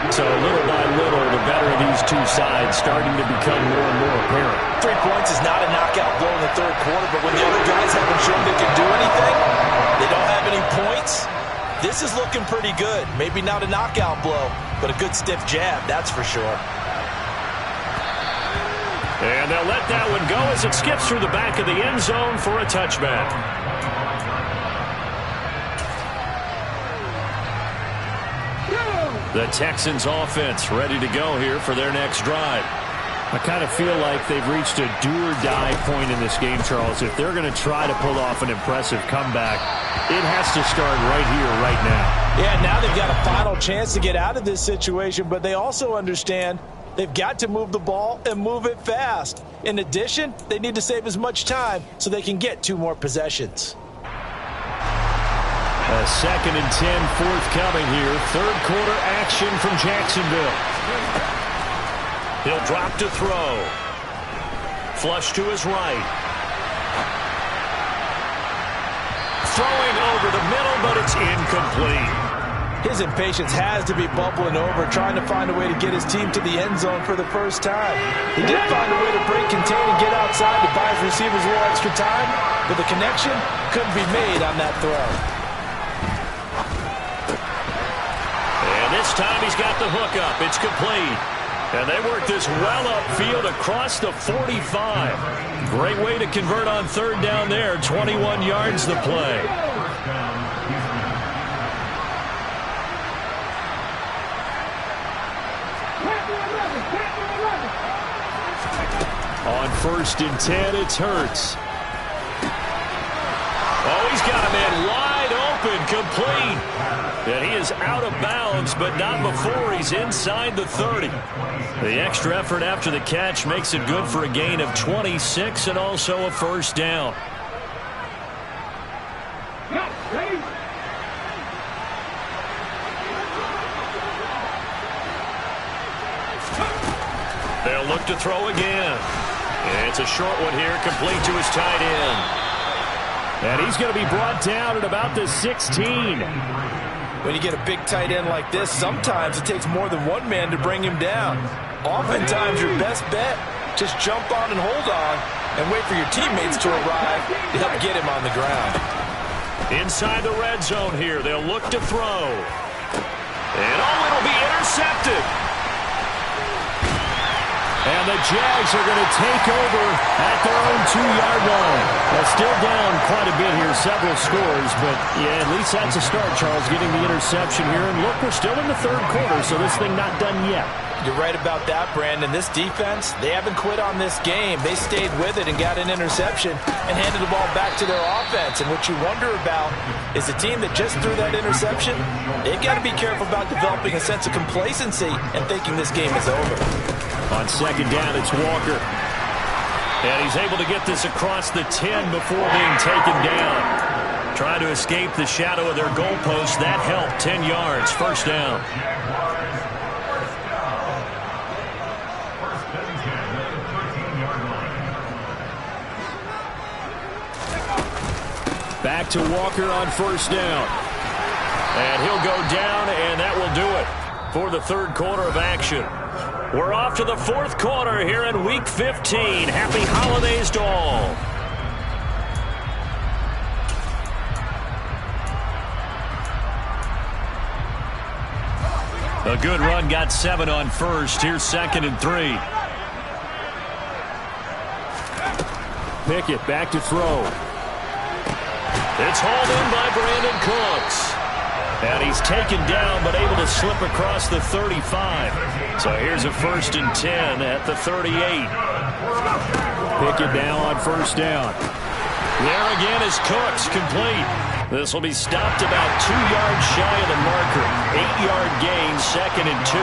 So little by little, the better of these two sides starting to become more and more apparent. 3 points is not a knockout blow in the 3rd quarter, but when the other guys haven't shown they can do anything, they don't have any points, this is looking pretty good. Maybe not a knockout blow, but a good stiff jab, that's for sure. And they'll let that one go as it skips through the back of the end zone for a touchback. The Texans offense ready to go here for their next drive. I kind of feel like they've reached a do-or-die point in this game, Charles. If they're going to try to pull off an impressive comeback, it has to start right here, right now. Yeah, now they've got a final chance to get out of this situation, but they also understand they've got to move the ball and move it fast. In addition, they need to save as much time so they can get 2 more possessions. A 2nd and 10 forthcoming here. 3rd quarter action from Jacksonville. He'll drop to throw. Flush to his right. Throwing over the middle, but it's incomplete. His impatience has to be bubbling over, trying to find a way to get his team to the end zone for the first time. He did find a way to break, contain, and get outside to buy his receivers a little extra time, but the connection couldn't be made on that throw. And this time he's got the hook up. It's complete. And they work this well upfield across the 45. Great way to convert on third down there. 21 yards the play. On 1st and 10, it's Hurts. Oh, he's got a man wide open, complete. And he is out of bounds, but not before he's inside the 30. The extra effort after the catch makes it good for a gain of 26 and also a first down. They'll look to throw again. It's a short one here, complete to his tight end. And he's going to be brought down at about the 16. When you get a big tight end like this, sometimes it takes more than one man to bring him down. Oftentimes, your best bet, just jump on and hold on and wait for your teammates to arrive to help get him on the ground. Inside the red zone here, they'll look to throw. And it'll be intercepted. And the Jags are going to take over at their own 2-yard line. They're still down quite a bit here, several scores, but yeah, at least that's a start, Charles, getting the interception here. And look, we're still in the third quarter, so this thing not done yet. You're right about that, Brandon. This defense, they haven't quit on this game. They stayed with it and got an interception and handed the ball back to their offense. And what you wonder about is the team that just threw that interception, they've got to be careful about developing a sense of complacency and thinking this game is over. On second down, it's Walker. And he's able to get this across the 10 before being taken down. Trying to escape the shadow of their goalpost. That helped. 10 yards. First down. Back to Walker on first down. And he'll go down, and that will do it for the third quarter of action. We're off to the fourth quarter here in Week 15. Happy holidays to all. A good run, got 7 on first. Here's 2nd and 3. Pickett back to throw. It's hauled in by Brandon Cooks. And he's taken down, but able to slip across the 35. So here's a 1st and 10 at the 38. Pickett now on first down. There again is Cooks, complete. This will be stopped about 2 yards shy of the marker. 8-yard gain, 2nd and 2.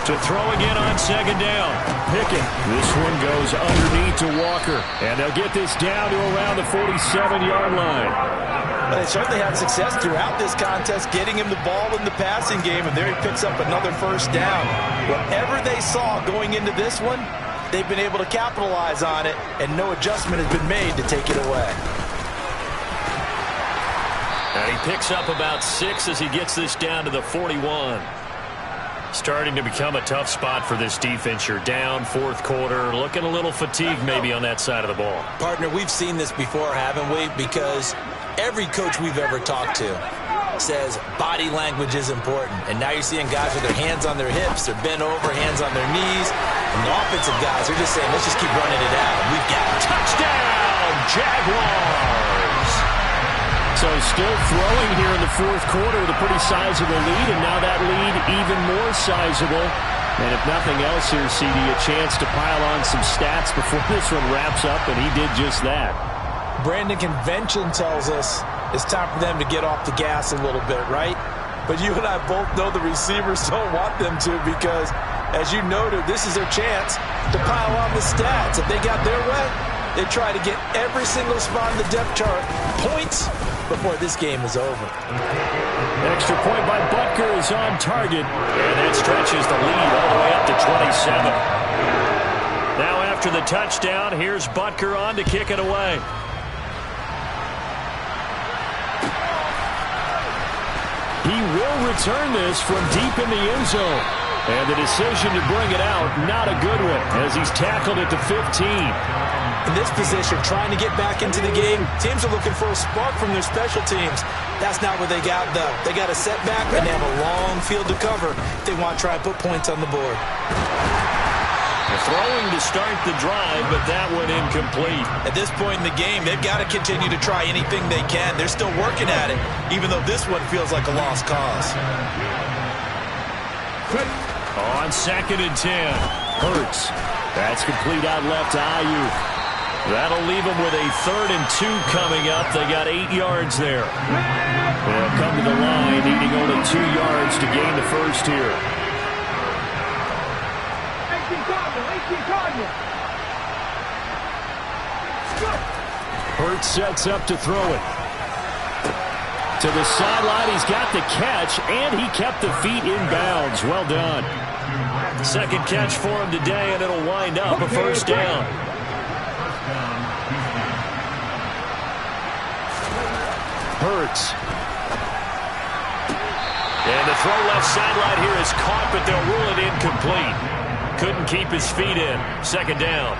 To throw again on second down. Pickett. This one goes underneath to Walker. And they'll get this down to around the 47-yard line. But they certainly had success throughout this contest, getting him the ball in the passing game, and there he picks up another first down. Whatever they saw going into this one, they've been able to capitalize on it, and no adjustment has been made to take it away. And he picks up about 6 as he gets this down to the 41. Starting to become a tough spot for this defense. You're down, fourth quarter, looking a little fatigued maybe on that side of the ball. Partner, we've seen this before, haven't we? Because every coach we've ever talked to says body language is important. And now you're seeing guys with their hands on their hips, they're bent over, hands on their knees. And the offensive guys are just saying, let's just keep running it out. We've got it. Touchdown, Jaguars! So still throwing here in the fourth quarter with a pretty sizable lead, and now that lead even more sizable. And if nothing else here, CD, a chance to pile on some stats before this one wraps up, and he did just that. Brandon, convention tells us it's time for them to get off the gas a little bit, right? But you and I both know the receivers don't want them to, because, as you noted, this is their chance to pile on the stats. If they got their way, they try to get every single spot in the depth chart points before this game is over. Extra point by Butker is on target, and that stretches the lead all the way up to 27. Now after the touchdown, here's Butker on to kick it away. He will return this from deep in the end zone. And the decision to bring it out, not a good one, as he's tackled at the 15. In this position, trying to get back into the game, teams are looking for a spark from their special teams. That's not what they got, though. They got a setback, and they have a long field to cover if they want to try and put points on the board. Throwing to start the drive, but that one incomplete. At this point in the game, they've got to continue to try anything they can. They're still working at it, even though this one feels like a lost cause. On 2nd and 10, Hurts. That's complete out left to Ayuk. That'll leave them with a 3rd and 2 coming up. They got 8 yards there. They'll come to the line, needing only 2 yards to gain the first here. Hurts sets up to throw it. To the sideline, he's got the catch, and he kept the feet in bounds. Well done. 2nd catch for him today, and it'll wind up a first down. Hurts. And the throw left sideline here is caught, but they'll rule it incomplete. Couldn't keep his feet in. 2nd down.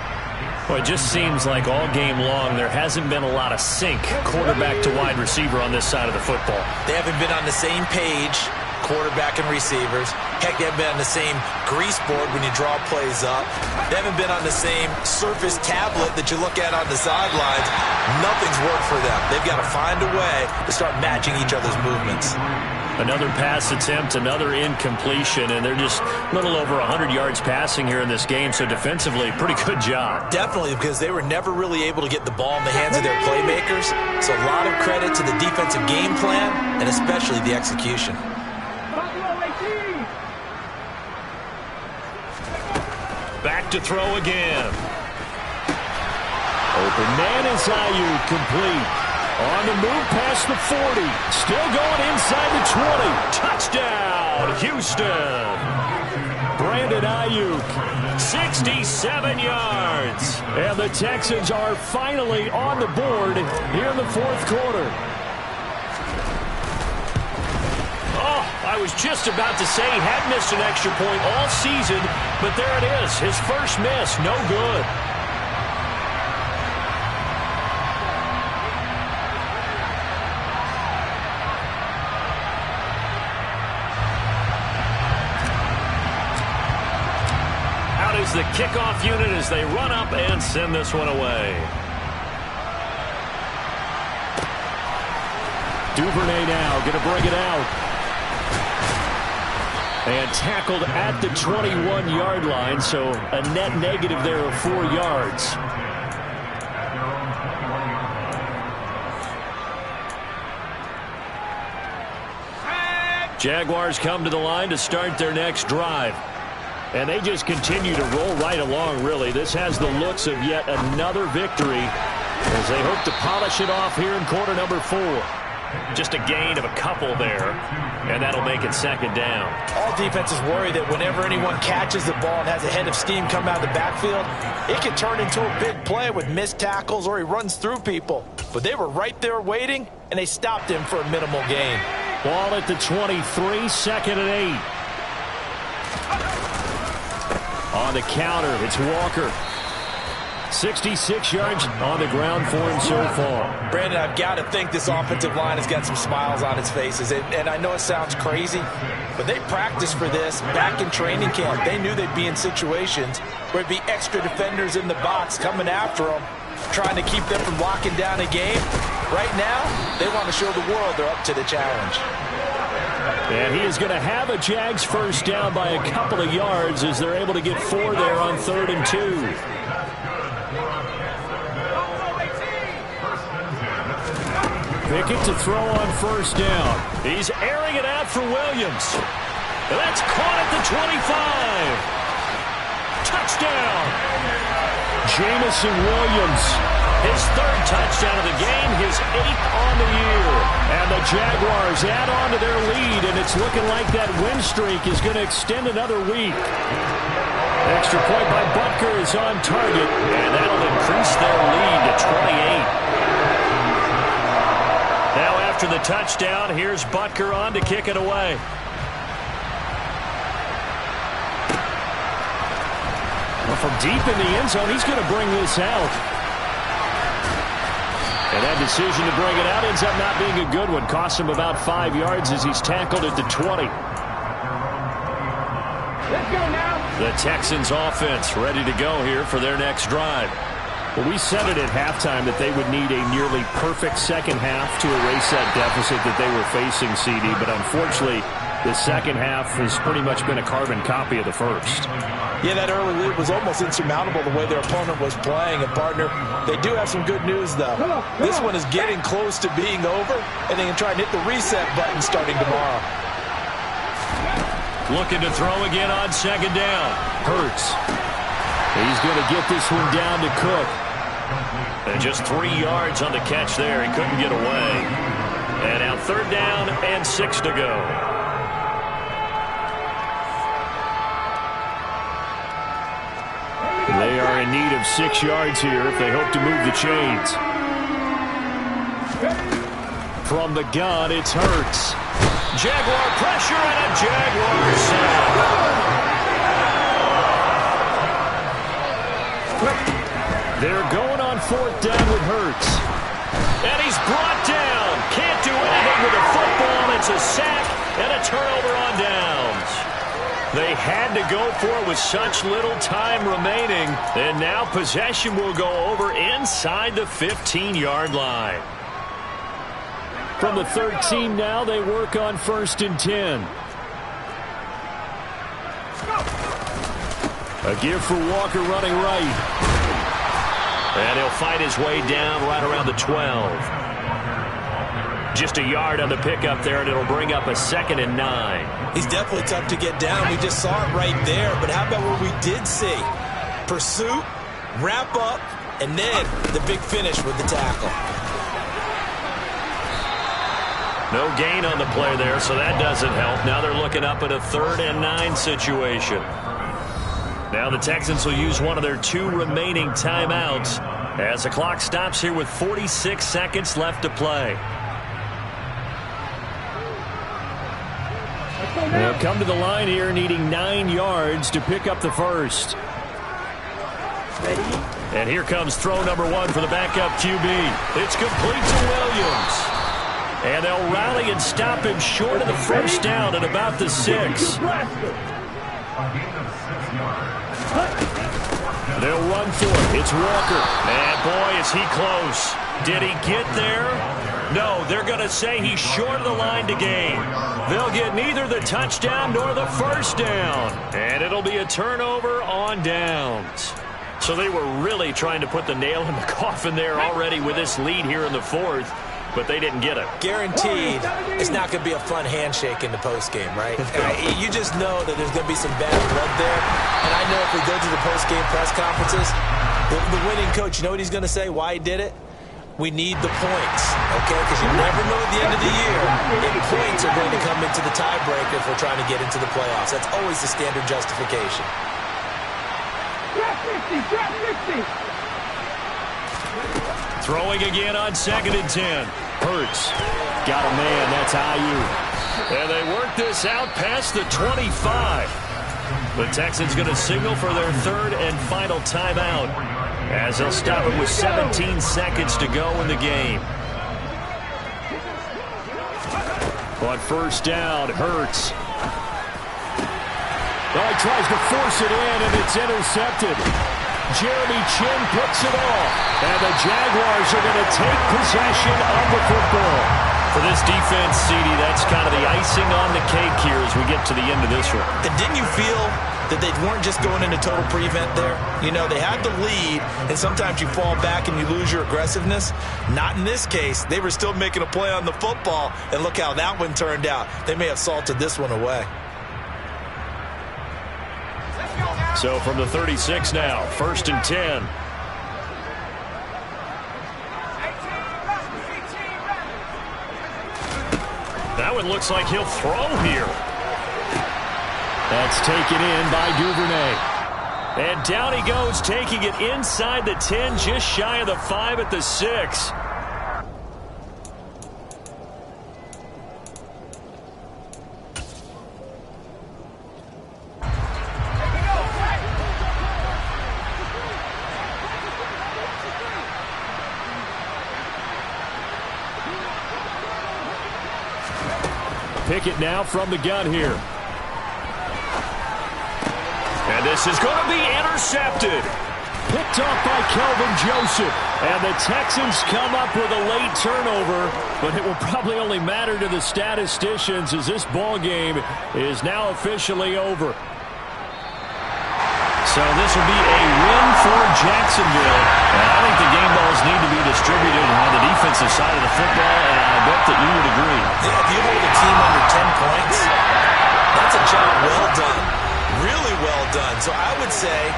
Well, it just seems like all game long there hasn't been a lot of sync quarterback to wide receiver on this side of the football. They haven't been on the same page, quarterback and receivers. Heck, they haven't been on the same grease board when you draw plays up. They haven't been on the same surface tablet that you look at on the sidelines. Nothing's worked for them. They've got to find a way to start matching each other's movements. Another pass attempt, another incompletion, and they're just a little over 100 yards passing here in this game, so defensively, pretty good job. Definitely, because they were never really able to get the ball in the hands of their playmakers, so a lot of credit to the defensive game plan, and especially the execution. Back to throw again. Open man is Ayuk, complete. On the move past the 40. Still going inside the 20. Touchdown, Houston. Brandon Ayuk. 67 yards. And the Texans are finally on the board here in the 4th quarter. Oh, I was just about to say he had missed an extra point all season, but there it is. His first miss, no good. The kickoff unit as they run up and send this one away. Duvernay now going to bring it out. And tackled at the 21-yard line, so a net negative there of 4 yards. Jaguars come to the line to start their next drive. And they just continue to roll right along, really. This has the looks of yet another victory as they hope to polish it off here in quarter number 4. Just a gain of a couple there, and that'll make it 2nd down. All defenses worry that whenever anyone catches the ball and has a head of steam come out of the backfield, it can turn into a big play with missed tackles or he runs through people. But they were right there waiting, and they stopped him for a minimal gain. Ball at the 23, 2nd and 8. On the counter, it's Walker. 66 yards on the ground for him so far. Brandon, I've got to think this offensive line has got some smiles on its faces. And I know it sounds crazy, but they practiced for this back in training camp. They knew they'd be in situations where it'd be extra defenders in the box coming after them, trying to keep them from locking down a game. Right now, they want to show the world they're up to the challenge. And he is going to have a Jags first down by a couple of yards as they're able to get 4 there on 3rd and 2. Pickett to throw on first down. He's airing it out for Williams. And that's caught at the 25. Touchdown. Jamison Williams. His 3rd touchdown of the game, his 8th on the year. And the Jaguars add on to their lead, and it's looking like that win streak is going to extend another week. Extra point by Butker is on target, and that'll increase their lead to 28. Now after the touchdown. Here's Butker on to kick it away. Well, from deep in the end zone, he's going to bring this out. And that decision to bring it out ends up not being a good one. Costs him about 5 yards as he's tackled at the 20. Let's go now. The Texans offense ready to go here for their next drive. Well, we said it at halftime that they would need a nearly perfect second half to erase that deficit that they were facing, CD. But unfortunately, the second half has pretty much been a carbon copy of the first. Yeah, that early lead was almost insurmountable the way their opponent was playing. And, partner, they do have some good news, though. This one is getting close to being over, and they can try and hit the reset button starting tomorrow. Looking to throw again on second down. Hurts. He's going to get this one down to Cook. And just 3 yards on the catch there. He couldn't get away. And now third down and 6 to go. They are in need of 6 yards here if they hope to move the chains. From the gun, it's Hurts. Jaguar pressure and a Jaguar sack. They're going on fourth down with Hurts. And he's brought down. Can't do anything with the football. It's a sack and a turnover on downs. They had to go for it with such little time remaining. And now possession will go over inside the 15-yard line. From the 13 now, they work on 1st and 10. A give for Walker running right. And he'll fight his way down right around the 12. Just a yard on the pickup there, and it'll bring up a 2nd and 9. He's definitely tough to get down. We just saw it right there. But how about what we did see? Pursuit, wrap up, and then the big finish with the tackle. No gain on the play there, so that doesn't help. Now they're looking up at a 3rd and 9 situation. Now the Texans will use one of their 2 remaining timeouts as the clock stops here with 46 seconds left to play. They'll come to the line here needing 9 yards to pick up the first. And here comes throw number 1 for the backup QB. It's complete to Williams. And they'll rally and stop him short of the first down at about the 6. They'll run for it. It's Walker. And boy, is he close. Did he get there? No, they're going to say he's short of the line to gain. They'll get neither the touchdown nor the first down. And it'll be a turnover on downs. So they were really trying to put the nail in the coffin there already with this lead here in the 4th. But they didn't get it. Guaranteed it's not going to be a fun handshake in the postgame, right? You just know that there's going to be some bad blood there. And I know if we go to the postgame press conferences, the winning coach, you know what he's going to say, why he did it? We need the points, okay? Because you never know at the end of the year if points are going to come into the tiebreaker if we're trying to get into the playoffs. That's always the standard justification. Drop 60, drop 60. Throwing again on 2nd and 10. Hurts. Got a man. That's IU. And they work this out past the 25. The Texans going to signal for their 3rd and final timeout as they'll stop it with 17 seconds to go in the game. On first down, Hurts. Oh, he tries to force it in, and it's intercepted. Jeremy Chin puts it off. And the Jaguars are going to take possession of the football. For this defense, CD, that's kind of the icing on the cake here as we get to the end of this one. And didn't you feel that they weren't just going into total prevent there? You know, they had the lead, and sometimes you fall back and you lose your aggressiveness. Not in this case. They were still making a play on the football, and look how that one turned out. They may have salted this one away. So from the 36 now, 1st and 10. That one looks like he'll throw here. That's taken in by Duvernay. And down he goes, taking it inside the 10, just shy of the 5 at the 6. kick it now from the gun here. And this is going to be intercepted. Picked off by Kelvin Joseph. And the Texans come up with a late turnover, but it will probably only matter to the statisticians as this ball game is now officially over. So this will be a win for Jacksonville. And I think the game balls need to be distributed on the defensive side of the football, and I bet that you would agree. Yeah, if you hold a team under 10 points, that's a job well done. Really well done. So I would say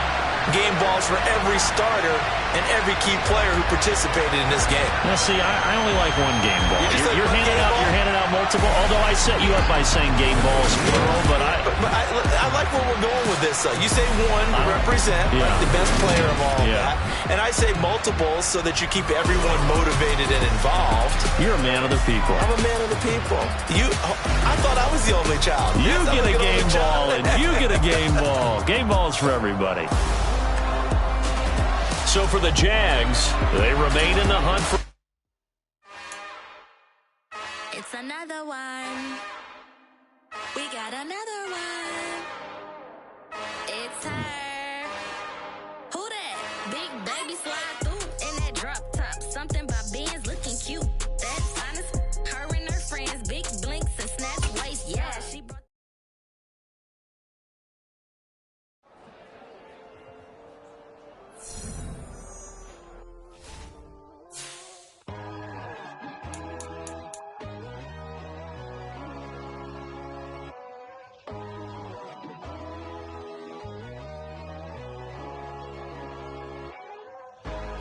game balls for every starter and every key player who participated in this game. Now, see, I only like one game ball. You're handing out multiple, although I set you up by saying game balls plural, but I like where we're going with this. You say one to represent like the best player of all that, and I say multiples so that you keep everyone motivated and involved. You're a man of the people. I'm a man of the people. I thought I was the only child. You get a game ball, and you get a game ball. Game balls for everybody. So for the Jags, they remain in the hunt for... It's another one. We got another one. It's her. Who that? Big baby slide through in that drop top. Something by Benz looking cute. That's honest. Her and her friends, big blinks and snatch waist. Yeah, she brought...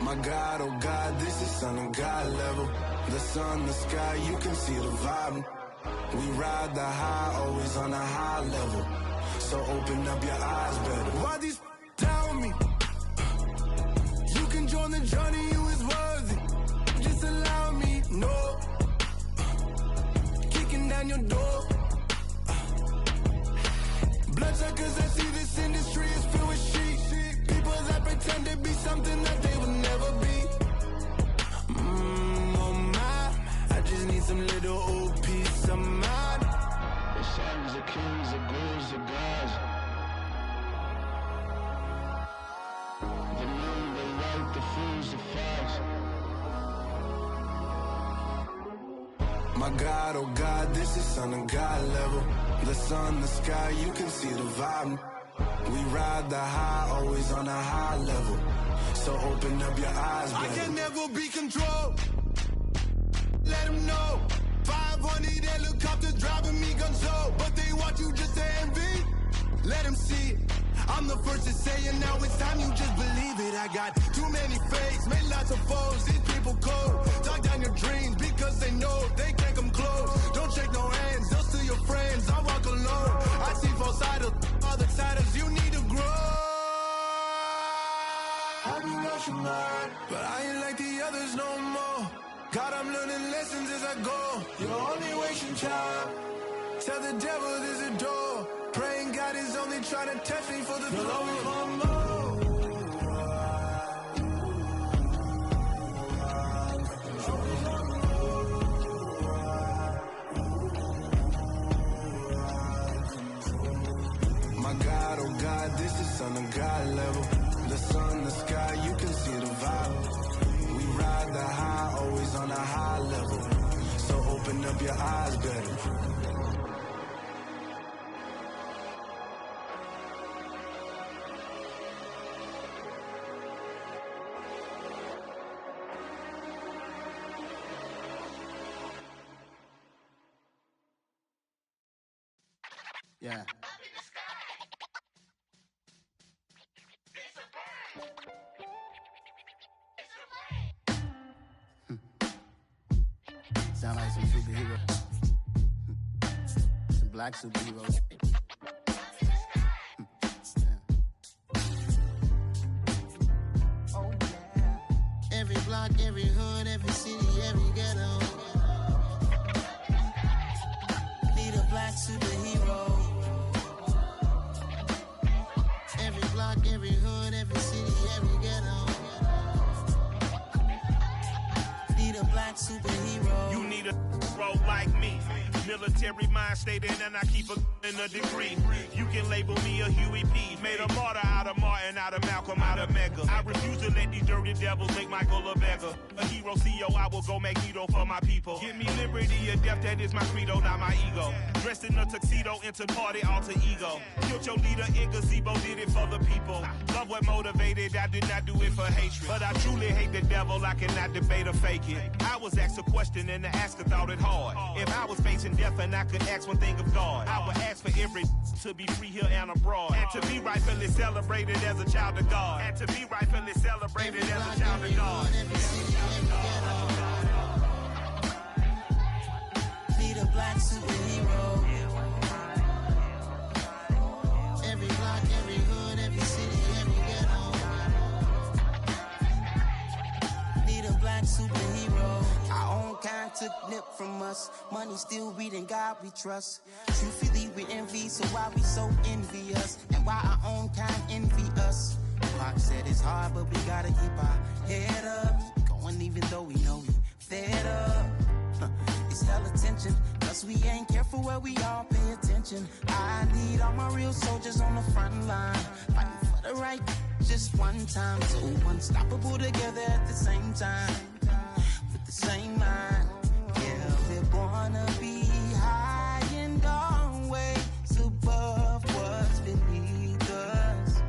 My God, oh God, this is Son of God level. The sun, the sky, you can see the vibe. We ride the high, always on a high level. So open up your eyes better. Why these tell me? You can join the journey, you is worthy. Just allow me, no. Kicking down your door. Bloodshot, cause I see this industry is filled with sheep. People that pretend to be something that they will never be. Oh my, I just need some little old peace of mind. The sons of kings, the ghouls, the gods. The moon, the light, the fools, the facts. My God, oh God, this is Son of God level. The sun, the sky, you can see the vibe. We ride the high, always on a high level. So open up your eyes, baby. I can never be controlled. Let them know. 500 helicopters driving me gonzo. But they want you just to envy. Let them see it. I'm the first to say it, now it's time you just believe it. I got too many fakes, made lots of foes. These people cold. Talk down your dreams because they know they can't come close. Don't shake no hands, they'll steal your friends. I walk alone. I see false idols, other siders, you need to grow. Have you lost your mind? But I ain't like the others no more. God, I'm learning lessons as I go. You're only wasting time. Tell the devil there's a door. Praying God is only trying to test me for the flow. My God, oh God, this is Son of God level. The sun, the sky, you can see the vibe. We ride the high, always on a high level. So open up your eyes better. Yeah. Sound like some superhero. Some black superheroes. Oh yeah. Every block, every hood, every city, every ghetto. Need a black superhero. Every block, every hood, every city, every ghetto. Need a black superhero. You need a bro like me. Military mind state and I keep in a degree. You can label me a Huey P. Made a martyr out of Martin, out of Malcolm, out of Mega. I refuse to let these dirty devils make Michael a beggar. A hero CEO, I will go Magneto for my people. Give me liberty or death, that is my credo, not my ego. Dressed in a tuxedo, into party, alter ego. Killed your leader in gazebo, did it for the people. Love what motivated, I did not do it for hatred. But I truly hate the devil, I cannot debate or fake it. I was asked a question and the asker thought it hard. If I was facing death and I could ask one thing of God, I would ask for every to be free here and abroad. And to be rightfully celebrated as a child of God. And to be rightfully celebrated as a child of God. Need a black superhero. Every block, every hood, every city, every ghetto. Need a black superhero. Our own kind took nip from us. Money still reading God we trust. Truthfully we envy, so why we so envious? And why our own kind envy us? Pac said it's hard, but we gotta keep our head up. Going even though we know we fed up. It's hella tension, cause we ain't careful where we all pay attention. I need all my real soldiers on the front line, fighting for the right just one time. So unstoppable together at the same time, with the same mind. Yeah, we're gonna be high and always above what's beneath us.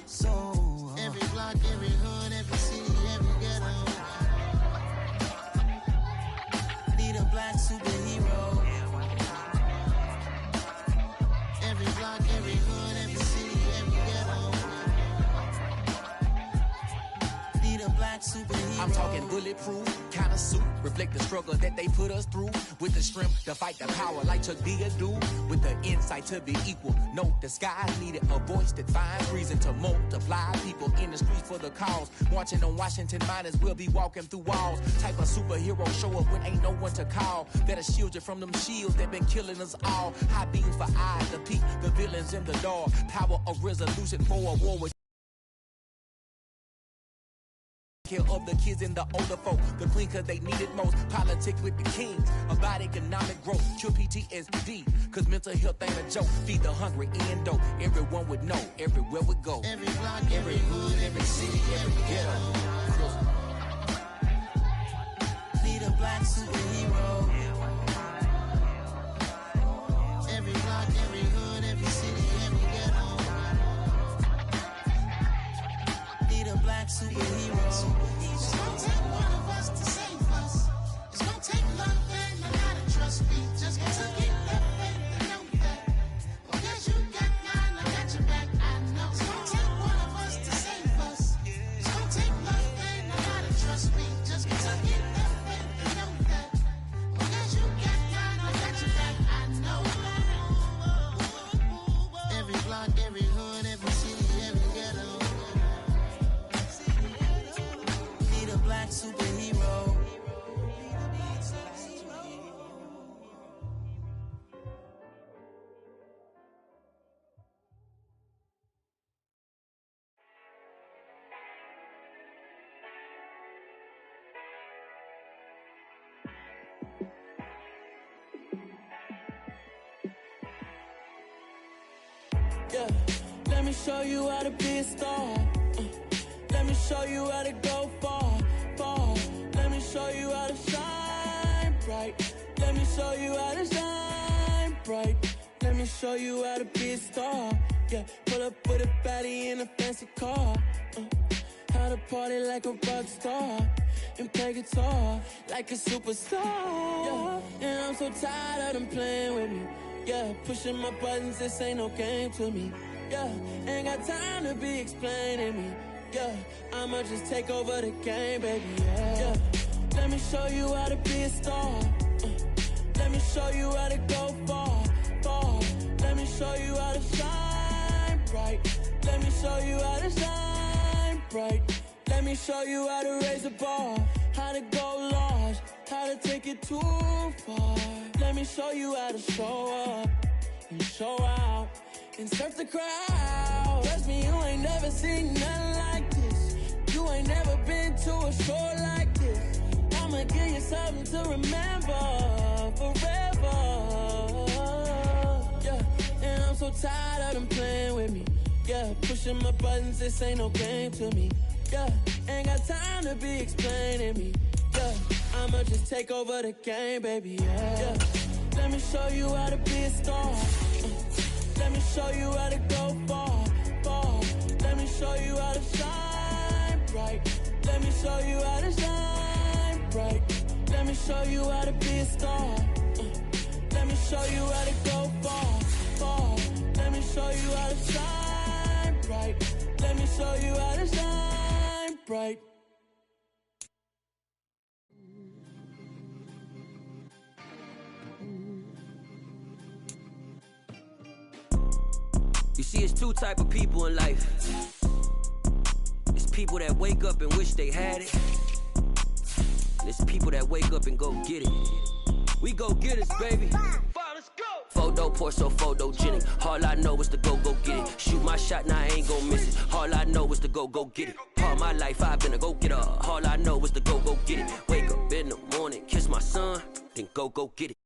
So every block, every hood, every city, every ghetto. Need a black superhero. Every block, every hood, every city, every ghetto. Need a black superhero. I'm talking bulletproof, kind of suit, reflect the struggle that they put us through. With the strength to fight the power like Chuck D do. With the insight to be equal. Note the skies needed a voice that finds reason to multiply. People in the streets for the cause. Marching on Washington, might as well be walking through walls. Type of superhero show up when ain't no one to call. That'll shield you from them shields that been killing us all. High beams for eyes to peek the villains in the dark. Power of resolution for a war with of the kids and the older folk, the clean cause they need it most. Politics with the kings, about economic growth, cure PTSD, cause mental health ain't a joke. Feed the hungry and dope, everyone would know, everywhere we go. Every block, every hood, every city, every ghetto. Need a black superhero. Every block, every hood, every city, every ghetto. Need a black superhero. It's gonna take one of us to save us. It's gonna take love and a lot of trust. We just gotta get that faith and know that. Because you got mine, I got your back, I know. It's gonna take one of us to save us. It's gonna take love and a lot of trust. We just gotta get that faith and know that. Because you got mine, I got your back, I know. Every block, every hood, every city, every ghetto. Black superhero. Yeah, let me show you how to be a star. Let me show you how to go far, far. Let me show you how to shine bright. Let me show you how to shine bright. Let me show you how to be a star. Yeah, pull up with a baddie in a fancy car. How to party like a rock star and play guitar like a superstar. Yeah, and I'm so tired of them playing with me. Yeah, pushing my buttons, this ain't no game to me. Yeah, ain't got time to be explaining me. Yeah, I'ma just take over the game, baby, yeah. Let me show you how to be a star. Let me show you how to go far, far. Let me show you how to shine bright. Let me show you how to shine bright. Let me show you how to raise the bar, how to go large, how to take it too far. Let me show you how to show up and show out and surf the crowd. Trust me, you ain't never seen nothing like this. You ain't never been to a show like this. I'm I'ma give you something to remember forever. Yeah, and I'm so tired of them playing with me. Yeah, pushing my buttons, this ain't no game to me. Yeah, ain't got time to be explaining me. Yeah, I'ma just take over the game, baby. Yeah, let me show you how to be a star. Let me show you how to go far, far. Let me show you how to shine bright. Let me show you how to shine bright. Let me show you how to be a star. Let me show you how to go far, far. Let me show you how to shine bright. Let me show you how to shine bright. You see, it's two type of people in life. It's people that wake up and wish they had it. And it's people that wake up and go get it. We go get it, baby. Photo poor, so photogenic. All I know is to go get it. Shoot my shot, now I ain't gon' miss it. All I know is to go get it. All my life I've been a go-getter. All I know is to go get it. Wake up in the morning, kiss my son, then go get it.